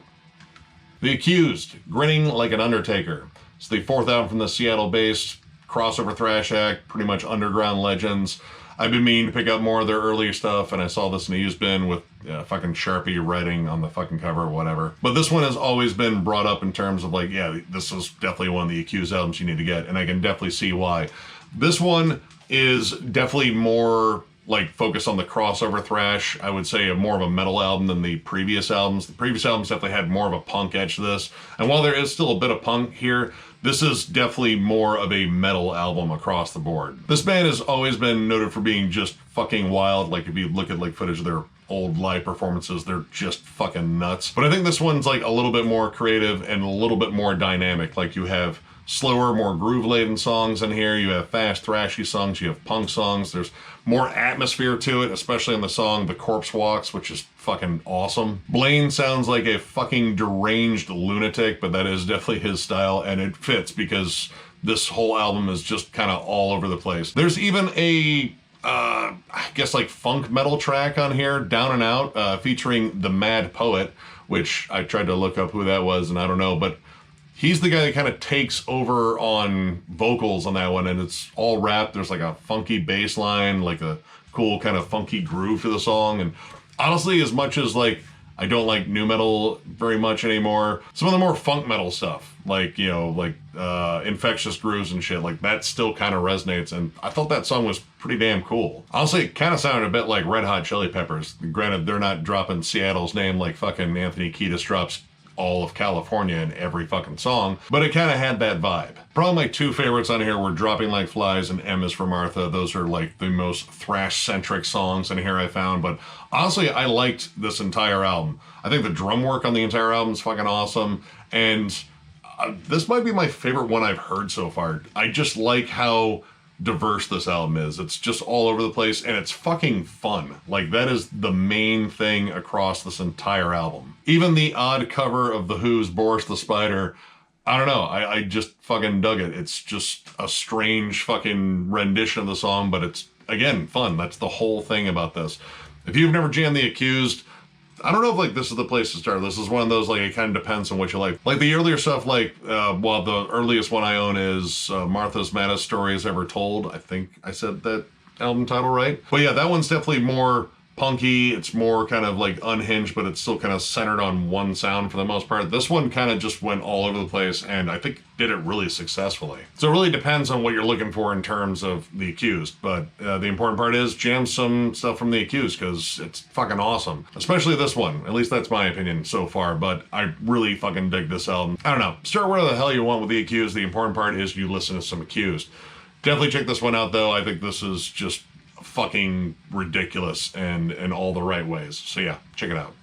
The Accused, Grinning Like an Undertaker. It's the fourth album from the Seattle-based crossover thrash act, pretty much underground legends. I've been meaning to pick up more of their earlier stuff, and I saw this in a used bin with fucking Sharpie writing on the fucking cover or whatever. But this one has always been brought up in terms of like, yeah, this is definitely one of the Accused albums you need to get, and I can definitely see why. This one is definitely more like focused on the crossover thrash. I would say more of a metal album than the previous albums. The previous albums definitely had more of a punk edge to this. And while there is still a bit of punk here, this is definitely more of a metal album across the board. This band has always been noted for being just fucking wild. Like if you look at like footage of their old live performances, they're just fucking nuts. But I think this one's like a little bit more creative and a little bit more dynamic. Like you have slower, more groove-laden songs in here. You have fast, thrashy songs. You have punk songs. There's more atmosphere to it, especially in the song The Corpse Walks, which is fucking awesome. Blaine sounds like a fucking deranged lunatic, but that is definitely his style, and it fits because this whole album is just kind of all over the place. There's even a I guess like funk metal track on here, Down and Out, featuring the Mad Poet, which I tried to look up who that was and I don't know, but he's the guy that kind of takes over on vocals on that one, and it's all rap. There's like a funky bass line, like a cool kind of funky groove to the song. And honestly, as much as like I don't like nu metal very much anymore, some of the more funk metal stuff, like, you know, like Infectious Grooves and shit, like that still kind of resonates, and I thought that song was pretty damn cool. Honestly, it kind of sounded a bit like Red Hot Chili Peppers. Granted, they're not dropping Seattle's name like fucking Anthony Kiedis drops all of California in every fucking song, but it kind of had that vibe. Probably my two favorites on here were Dropping Like Flies and M is for Martha. Those are like the most thrash-centric songs in here I found, but honestly, I liked this entire album. I think the drum work on the entire album is fucking awesome, and this might be my favorite one I've heard so far. I just like how diverse this album is. It's just all over the place, and it's fucking fun. Like, that is the main thing across this entire album. Even the odd cover of The Who's Boris the Spider, I don't know, I just fucking dug it. It's just a strange fucking rendition of the song, but it's, again, fun. That's the whole thing about this. If you've never jammed The Accused, I don't know if like this is the place to start. This is one of those, like, it kind of depends on what you like. Like the earlier stuff, like, well, the earliest one I own is Martha's Maddest Stories Ever Told. I think I said that album title right. But yeah, that one's definitely more punky. It's more kind of like unhinged, but it's still kind of centered on one sound for the most part. This one kind of just went all over the place, and I think did it really successfully. So it really depends on what you're looking for in terms of The Accused, but the important part is jam some stuff from The Accused, because it's fucking awesome. Especially this one. At least that's my opinion so far, but I really fucking dig this album. I don't know. Start where the hell you want with The Accused. The important part is you listen to some Accused. Definitely check this one out, though. I think this is just fucking ridiculous and in all the right ways. So yeah, check it out.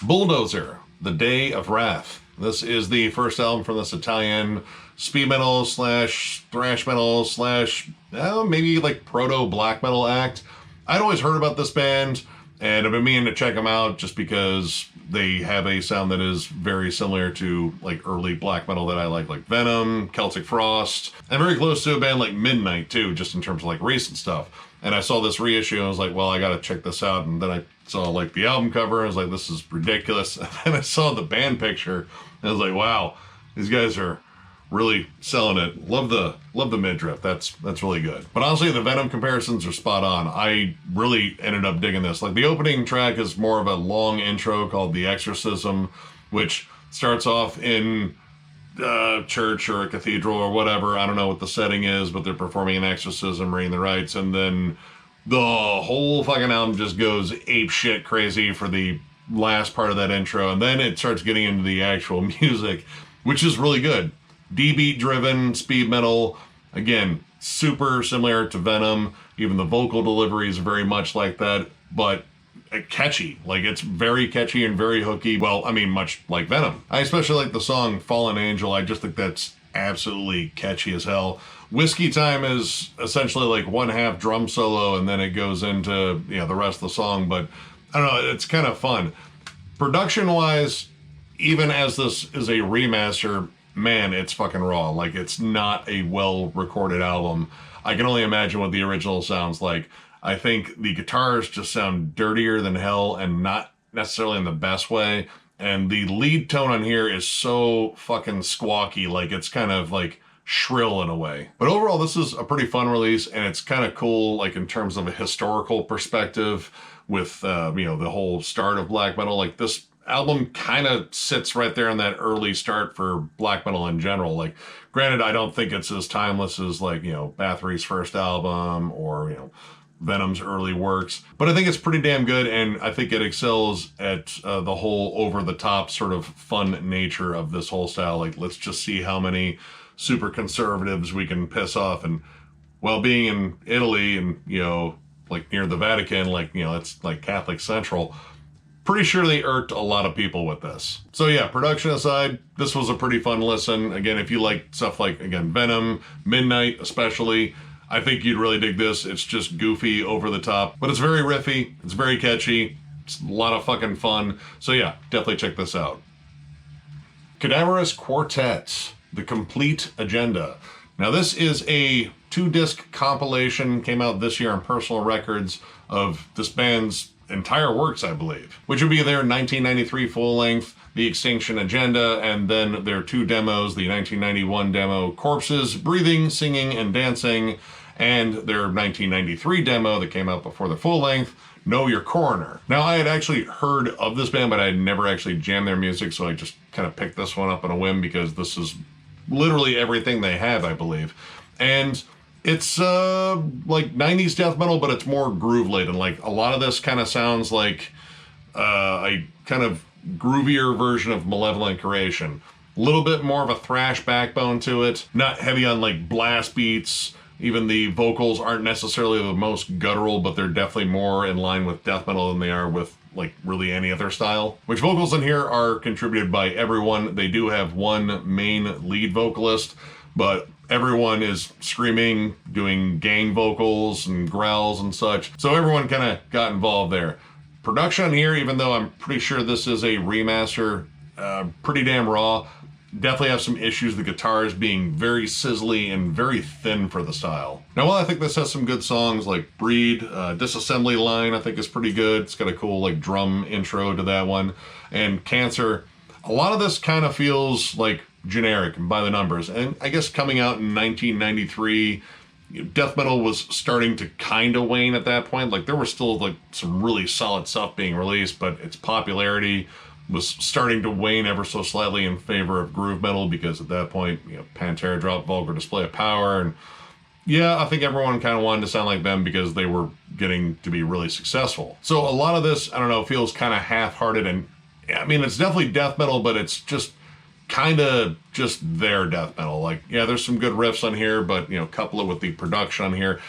Bulldozer, The Day of Wrath. This is the first album from this Italian speed metal slash thrash metal slash maybe like proto black metal act. I'd always heard about this band, and I've been meaning to check them out just because they have a sound that is very similar to like early black metal that I like Venom, Celtic Frost, and very close to a band like Midnight too, just in terms of like recent stuff. And I saw this reissue and I was like, well, I gotta check this out. And then I saw like the album cover and I was like, this is ridiculous. And then I saw the band picture and I was like, wow, these guys are really selling it. Love the midriff. That's really good. But honestly, the Venom comparisons are spot on. I really ended up digging this. Like, the opening track is more of a long intro called The Exorcism, which starts off in church or a cathedral or whatever. I don't know what the setting is, but they're performing an exorcism, reading the rites, and then the whole fucking album just goes ape shit crazy for the last part of that intro, and then it starts getting into the actual music, which is really good. D-beat driven speed metal, again, super similar to Venom. Even the vocal delivery is very much like that, but catchy. Like, it's very catchy and very hooky. Well, I mean, much like Venom. I especially like the song Fallen Angel. I just think that's absolutely catchy as hell. Whiskey Time is essentially like one half drum solo, and then it goes into, you know, the rest of the song, but I don't know, it's kind of fun. Production-wise, even as this is a remaster, man, it's fucking raw. Like, it's not a well-recorded album. I can only imagine what the original sounds like. I think the guitars just sound dirtier than hell and not necessarily in the best way. And the lead tone on here is so fucking squawky. Like, it's kind of like shrill in a way. But overall, this is a pretty fun release, and it's kind of cool, like, in terms of a historical perspective with, you know, the whole start of black metal. Like, this album kind of sits right there in that early start for black metal in general. Like, granted, I don't think it's as timeless as, like, you know, Bathory's first album or, you know, Venom's early works, but I think it's pretty damn good, and I think it excels at the whole over-the-top sort of fun nature of this whole style. Like, let's just see how many super conservatives we can piss off. And while being in Italy and, you know, like near the Vatican, like, you know, it's like Catholic Central, pretty sure they irked a lot of people with this. So yeah, production aside, this was a pretty fun listen. Again, if you like stuff like, again, Venom, Midnight especially, I think you'd really dig this. It's just goofy, over the top, but it's very riffy, it's very catchy, it's a lot of fucking fun. So yeah, definitely check this out. Cadaverous Quartet, The Complete Agenda. Now this is a 2-disc compilation, came out this year on Personal Records, of this band's entire works, I believe, which would be their 1993 full-length, The Extinction Agenda, and then their 2 demos, the 1991 demo, Corpses, Breathing, Singing, and Dancing, and their 1993 demo that came out before the full-length, Know Your Coroner. Now, I had actually heard of this band, but I had never actually jammed their music, so I just kind of picked this one up on a whim because this is literally everything they have, I believe. And it's like 90s death metal, but it's more groove-laden. Like, a lot of this kind of sounds like a kind of groovier version of Malevolent Creation. A little bit more of a thrash backbone to it. Not heavy on, like, blast beats. Even the vocals aren't necessarily the most guttural, but they're definitely more in line with death metal than they are with, like, really any other style. Which vocals in here are contributed by everyone. They do have one main lead vocalist, but everyone is screaming, doing gang vocals and growls and such. So everyone kind of got involved there. Production here, even though I'm pretty sure this is a remaster, pretty damn raw. Definitely have some issues, the guitars being very sizzly and very thin for the style. Now, while I think this has some good songs like Breed, Disassembly Line I think is pretty good. It's got a cool like drum intro to that one. And Cancer, a lot of this kind of feels like generic and by the numbers. And I guess coming out in 1993, death metal was starting to kind of wane at that point. Like there was still like some really solid stuff being released, but its popularity was starting to wane ever so slightly in favor of groove metal because at that point, you know, Pantera dropped Vulgar Display of Power, and yeah, I think everyone kind of wanted to sound like them because they were getting to be really successful. So a lot of this, I don't know, feels kind of half-hearted, and I mean, it's definitely death metal, but it's just kind of just their death metal. Like, yeah, there's some good riffs on here, but, you know, couple it with the production on here,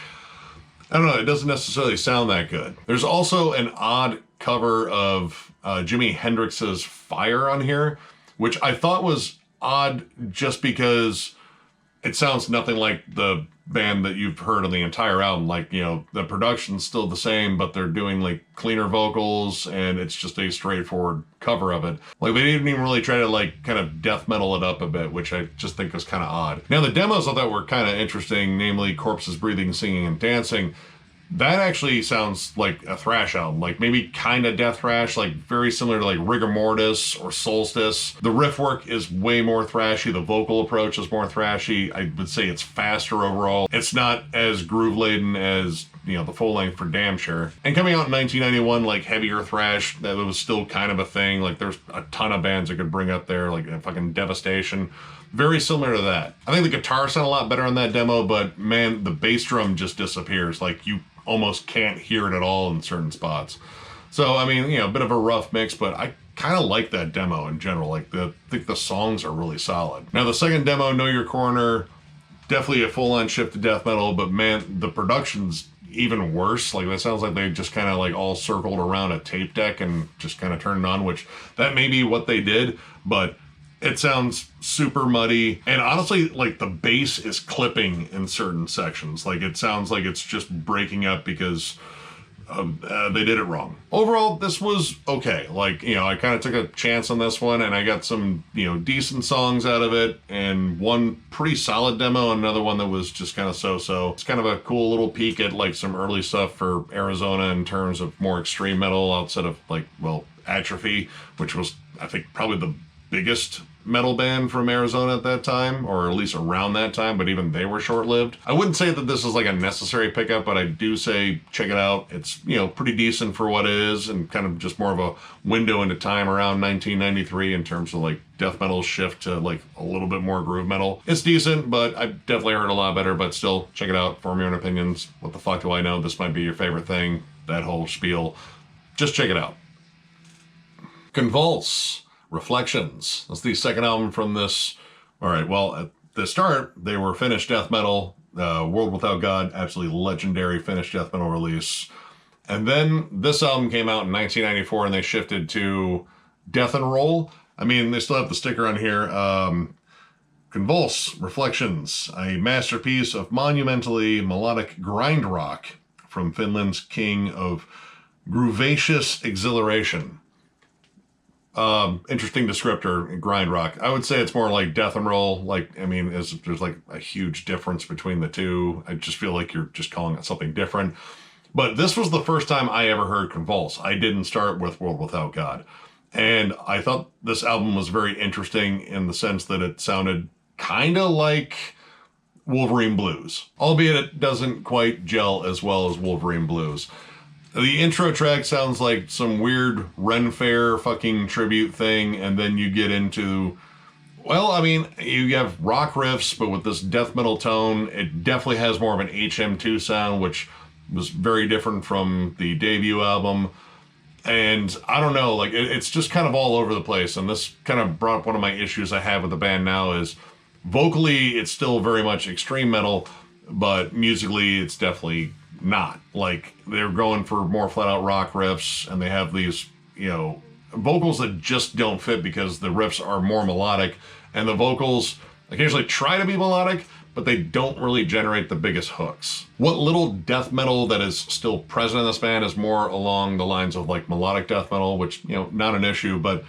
I don't know, it doesn't necessarily sound that good. There's also an odd cover of Jimi Hendrix's Fire on here, which I thought was odd just because it sounds nothing like the band that you've heard on the entire album. Like, you know, the production's still the same, but they're doing like cleaner vocals and it's just a straightforward cover of it. Like they didn't even really try to like kind of death metal it up a bit, which I just think was kind of odd. Now the demos I thought were kind of interesting, namely Corpses, Breathing, Singing, and Dancing. That actually sounds like a thrash album, like maybe kind of death thrash, like very similar to like Rigor Mortis or Solstice. The riff work is way more thrashy. The vocal approach is more thrashy. I would say it's faster overall. It's not as groove laden as, you know, the full length for damn sure. And coming out in 1991, like heavier thrash, that was still kind of a thing. Like there's a ton of bands I could bring up there, like fucking Devastation. Very similar to that. I think the guitar sound a lot better on that demo, but man, the bass drum just disappears. Like you almost can't hear it at all in certain spots. So, I mean, you know, a bit of a rough mix, but I kind of like that demo in general. Like, I think the songs are really solid. Now, the second demo, Know Your Corner, definitely a full-on shift to death metal, but man, the production's even worse. Like, that sounds like they just kind of like all circled around a tape deck and just kind of turned it on, which that may be what they did, but it sounds super muddy, and honestly, like the bass is clipping in certain sections. Like it sounds like it's just breaking up because they did it wrong. Overall, this was okay. Like, you know, I kind of took a chance on this one, and I got some, you know, decent songs out of it, and one pretty solid demo, and another one that was just kind of so-so. It's kind of a cool little peek at like some early stuff for Arizona in terms of more extreme metal outside of like, well, Atrophy, which was, I think, probably the biggest metal band from Arizona at that time, or at least around that time, but even they were short-lived. I wouldn't say that this is like a necessary pickup, but I do say check it out. It's, you know, pretty decent for what it is, and kind of just more of a window into time around 1993 in terms of like death metal shift to like a little bit more groove metal. It's decent, but I've definitely heard a lot better, but still check it out, form your own opinions. What the fuck do I know? This might be your favorite thing, that whole spiel. Just check it out. Convulse Reflections. That's the second album from this. All right, well, at the start, they were Finnish death metal. World Without God, absolutely legendary Finnish death metal release. And then this album came out in 1994, and they shifted to death and roll. I mean, they still have the sticker on here. Convulse Reflections, a masterpiece of monumentally melodic grind rock from Finland's king of groovacious exhilaration. Interesting descriptor, grind rock. I would say it's more like death and roll. Like, I mean, there's like a huge difference between the two. I just feel like you're just calling it something different. But this was the first time I ever heard Convulse. I didn't start with World Without God. And I thought this album was very interesting in the sense that it sounded kind of like Wolverine Blues, albeit it doesn't quite gel as well as Wolverine Blues. The intro track sounds like some weird Ren Fair fucking tribute thing, and then you get into, well, I mean, you have rock riffs, but with this death metal tone, it definitely has more of an HM2 sound, which was very different from the debut album. And I don't know, like, it's just kind of all over the place, and this kind of brought up one of my issues I have with the band now is vocally, it's still very much extreme metal, but musically, it's definitely not. Like, they're going for more flat out rock riffs, and they have these, you know, vocals that just don't fit because the riffs are more melodic, and the vocals occasionally try to be melodic, but they don't really generate the biggest hooks. What little death metal that is still present in this band is more along the lines of like melodic death metal, which, you know, not an issue, but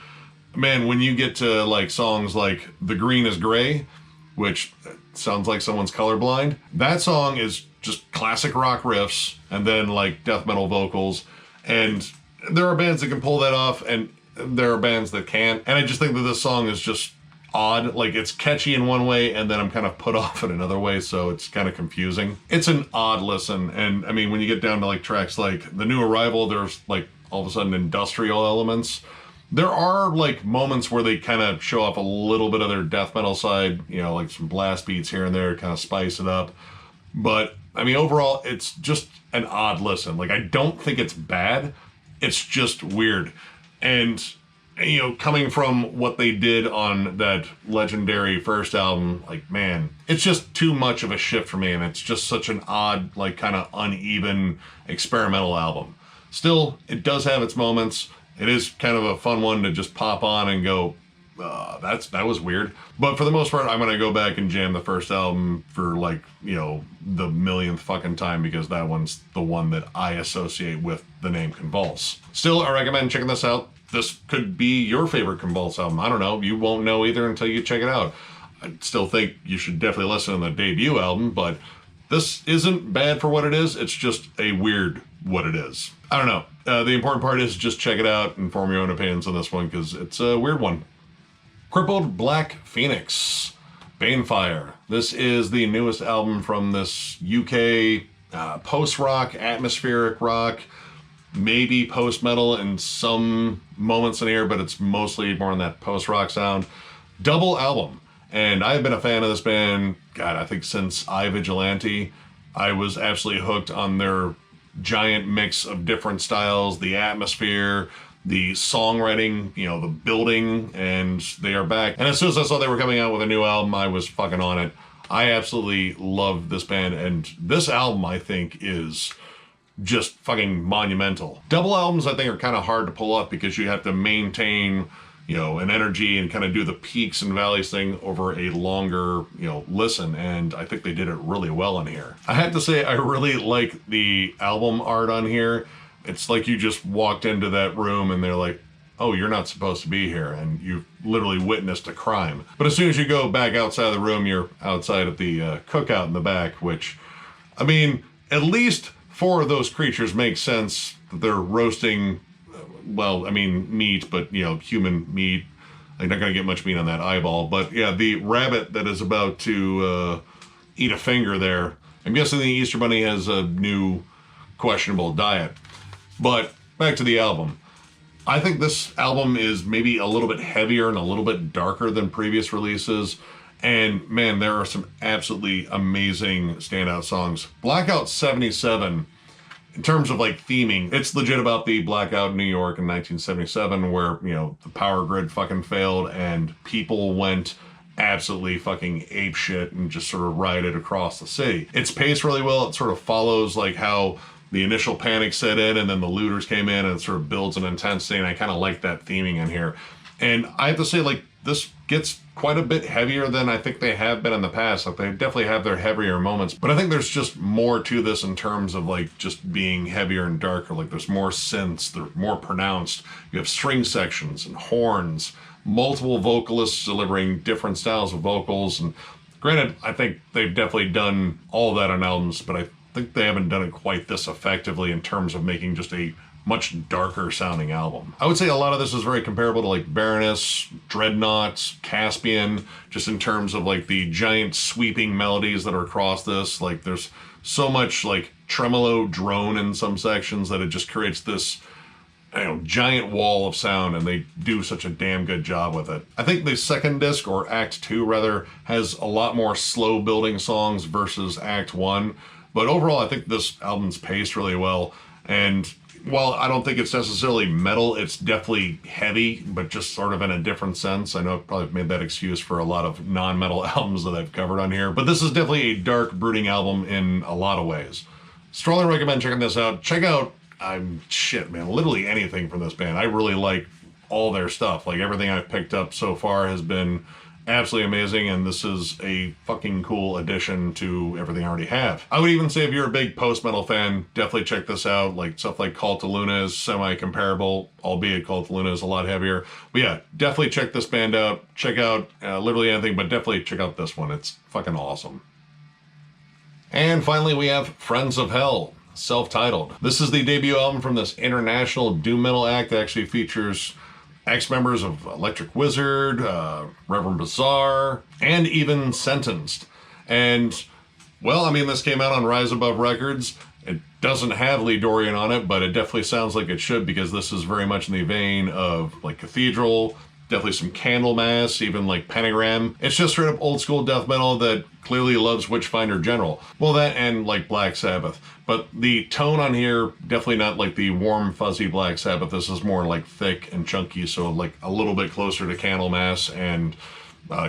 man, when you get to like songs like The Green is Gray, which sounds like someone's colorblind, that song is just classic rock riffs and then like death metal vocals. And there are bands that can pull that off and there are bands that can't. And I just think that this song is just odd. Like, it's catchy in one way and then I'm kind of put off in another way, so it's kind of confusing. It's an odd listen, and I mean, when you get down to like tracks like The New Arrival, there's like all of a sudden industrial elements. There are like moments where they kind of show off a little bit of their death metal side, you know, like some blast beats here and there, kind of spice it up. But I mean, overall, it's just an odd listen. Like, I don't think it's bad. It's just weird. And, you know, coming from what they did on that legendary first album, like, man, it's just too much of a shift for me. And it's just such an odd, like, kind of uneven experimental album. Still, it does have its moments. It is kind of a fun one to just pop on and go, that was weird. But for the most part, I'm going to go back and jam the first album for, like, you know, the millionth fucking time, because that one's the one that I associate with the name Convulse. Still, I recommend checking this out. This could be your favorite Convulse album. I don't know. You won't know either until you check it out. I still think you should definitely listen to the debut album, but this isn't bad for what it is. It's just a weird what it is. I don't know. The important part is just check it out and form your own opinions on this one, because it's a weird one. Crippled Black Phoenix, Banefire. This is the newest album from this UK post-rock, atmospheric rock, maybe post-metal in some moments in here, but it's mostly more on that post-rock sound. Double album. And I've been a fan of this band, God, I think since I Vigilante. I was absolutely hooked on their giant mix of different styles, the atmosphere, the songwriting, you know, the building, and they are back. And as soon as I saw they were coming out with a new album, I was fucking on it. I absolutely love this band, and this album, I think, is just fucking monumental. Double albums, I think, are kind of hard to pull up because you have to maintain, you know, an energy and kind of do the peaks and valleys thing over a longer, you know, listen, and I think they did it really well on here. I have to say, I really like the album art on here. It's like you just walked into that room and they're like, oh, you're not supposed to be here, and you've literally witnessed a crime. But as soon as you go back outside the room, you're outside at the cookout in the back, which, I mean, at least 4 of those creatures make sense that they're roasting, well, I mean, meat, but, you know, human meat. You're not going to get much meat on that eyeball. But, yeah, the rabbit that is about to eat a finger there, I'm guessing the Easter Bunny has a new questionable diet. But back to the album. I think this album is maybe a little bit heavier and a little bit darker than previous releases. And man, there are some absolutely amazing standout songs. Blackout 77, in terms of like theming, it's legit about the blackout in New York in 1977 where, you know, the power grid fucking failed and people went absolutely fucking apeshit and just sort of rioted across the city. It's paced really well. It sort of follows like how the initial panic set in and then the looters came in, and it sort of builds an intensity, and I kind of like that theming in here. And I have to say, like, this gets quite a bit heavier than I think they have been in the past. Like, they definitely have their heavier moments, but I think there's just more to this in terms of like just being heavier and darker. Like, there's more synths, they're more pronounced. You have string sections and horns, multiple vocalists delivering different styles of vocals. And granted, I think they've definitely done all that on albums, but I think they haven't done it quite this effectively in terms of making just a much darker sounding album. I would say a lot of this is very comparable to like Baroness, Dreadnought, Caspian, just in terms of like the giant sweeping melodies that are across this. Like, there's so much like tremolo drone in some sections that it just creates this, you know, giant wall of sound, and they do such a damn good job with it. I think the second disc, or Act 2 rather, has a lot more slow building songs versus Act 1, but overall I think this album's paced really well. And while I don't think it's necessarily metal, it's definitely heavy, but just sort of in a different sense. I know I've probably made that excuse for a lot of non-metal albums that I've covered on here, but this is definitely a dark, brooding album in a lot of ways. Strongly recommend checking this out. Check out, literally anything from this band. I really like all their stuff. Like, everything I've picked up so far has been absolutely amazing, and this is a fucking cool addition to everything I already have. I would even say if you're a big post-metal fan, definitely check this out. Like, stuff like Cult of Luna is semi-comparable, albeit Cult of Luna is a lot heavier. But yeah, definitely check this band out. Check out literally anything, but definitely check out this one. It's fucking awesome. And finally, we have Friends of Hell, self-titled. This is the debut album from this international doom metal act that actually features ex-members of Electric Wizard, Reverend Bazaar, and even Sentenced. And, well, I mean, this came out on Rise Above Records. It doesn't have Lee Dorian on it, but it definitely sounds like it should, because this is very much in the vein of, like, Cathedral, definitely some Candlemass, even like Pentagram. It's just straight up old school death metal that clearly loves Witchfinder General. Well, that and like Black Sabbath. But the tone on here, definitely not like the warm, fuzzy Black Sabbath. This is more like thick and chunky, so like a little bit closer to Candlemass and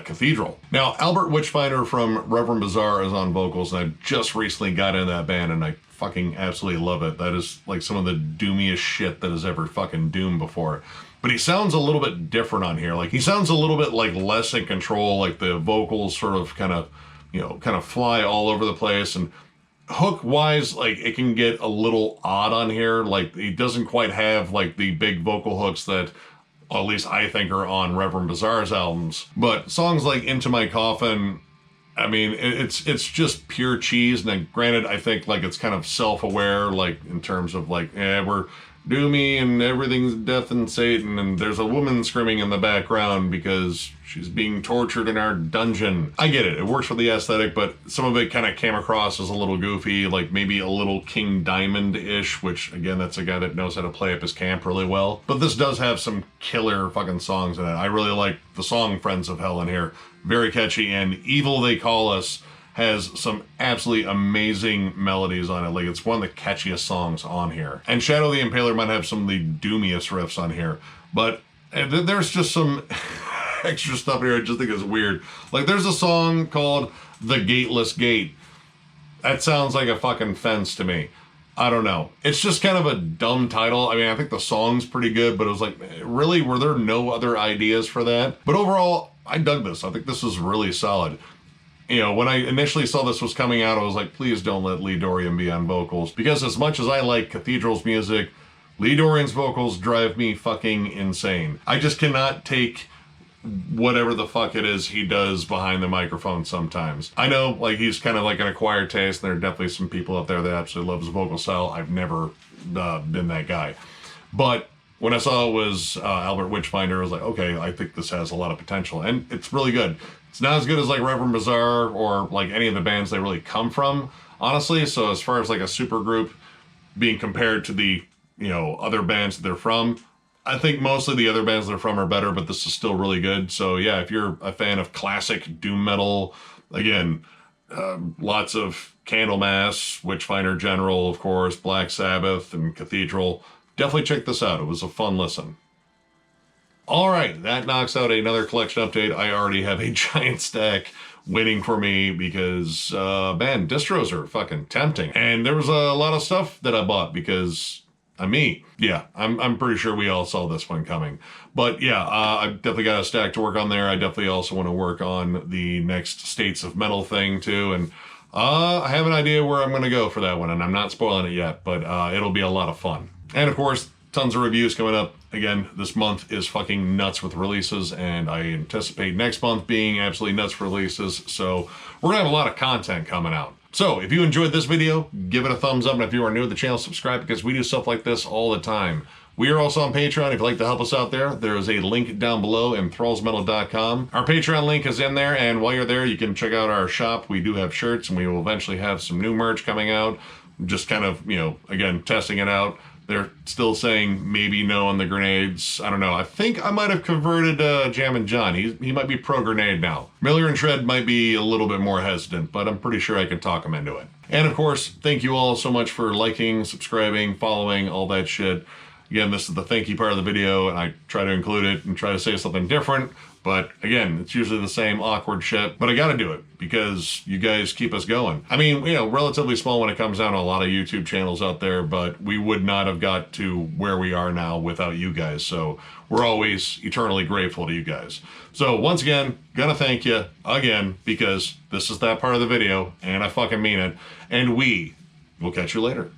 Cathedral. Now, Albert Witchfinder from Reverend Bazaar is on vocals, and I just recently got in that band, and I fucking absolutely love it. That is like some of the doomiest shit that has ever fucking doomed before. But he sounds a little bit different on here. Like, he sounds a little bit like less in control, like the vocals sort of kind of fly all over the place. And hook wise, like, it can get a little odd on here. Like, he doesn't quite have like the big vocal hooks that, at least I think, are on Reverend Bazaar's albums. But songs like Into My Coffin, I mean, it's just pure cheese. And granted, I think like it's kind of self-aware, like in terms of like, we're doomy and everything's death and Satan, and there's a woman screaming in the background because she's being tortured in our dungeon. I get it. It works for the aesthetic, but some of it kind of came across as a little goofy, like maybe a little King Diamond-ish, which, again, that's a guy that knows how to play up his camp really well. But this does have some killer fucking songs in it. I really like the song Friends of Hell in here. Very catchy, and Evil They Call Us has some absolutely amazing melodies on it. Like, it's one of the catchiest songs on here. And Shadow the Impaler might have some of the doomiest riffs on here. But there's just some extra stuff here I just think is weird. Like, there's a song called The Gateless Gate. That sounds like a fucking fence to me. I don't know. It's just kind of a dumb title. I mean, I think the song's pretty good, but it was like, really? Were there no other ideas for that? But overall, I dug this. I think this is really solid. You know, when I initially saw this was coming out, I was like, please don't let Lee Dorian be on vocals. Because as much as I like Cathedral's music, Lee Dorian's vocals drive me fucking insane. I just cannot take whatever the fuck it is he does behind the microphone sometimes. I know, like, he's kind of like an acquired taste, and there are definitely some people out there that absolutely love his vocal style. I've never been that guy. But when I saw it was Albert Witchfinder, I was like, okay, I think this has a lot of potential. And it's really good. It's not as good as like Reverend Bazaar or like any of the bands they really come from, honestly. So as far as like a super group being compared to the, you know, other bands that they're from, I think mostly the other bands they're from are better, but this is still really good. So yeah, if you're a fan of classic doom metal, again, lots of Candlemass, Witchfinder General, of course, Black Sabbath, and Cathedral, definitely check this out. It was a fun listen. All right, that knocks out another collection update. I already have a giant stack waiting for me because, man, distros are fucking tempting. And there was a lot of stuff that I bought because Me. Yeah, I'm pretty sure we all saw this one coming. But yeah, I've definitely got a stack to work on there. I definitely also want to work on the next States of Metal thing too. And I have an idea where I'm going to go for that one, and I'm not spoiling it yet, but it'll be a lot of fun. And of course, tons of reviews coming up. Again, this month is fucking nuts with releases, and I anticipate next month being absolutely nuts for releases. So we're going to have a lot of content coming out. So if you enjoyed this video, give it a thumbs up, and if you are new to the channel, subscribe, because we do stuff like this all the time. We are also on Patreon. If you'd like to help us out there is a link down below in thrallsmetal.com. Our Patreon link is in there, and while you're there, you can check out our shop. We do have shirts, and we will eventually have some new merch coming out. Just kind of, again, testing it out. They're still saying maybe no on the grenades. I don't know. I think I might have converted Jammin' John. He might be pro-grenade now. Miller and Shred might be a little bit more hesitant, but I'm pretty sure I can talk him into it. And of course, thank you all so much for liking, subscribing, following, all that shit. Again, this is the thank you part of the video, and I try to include it and try to say something different. But again, it's usually the same awkward shit. But I gotta do it because you guys keep us going. I mean, relatively small when it comes down to a lot of YouTube channels out there, but we would not have got to where we are now without you guys. So we're always eternally grateful to you guys. So once again, gonna thank you again, because this is that part of the video, and I fucking mean it. And we will catch you later.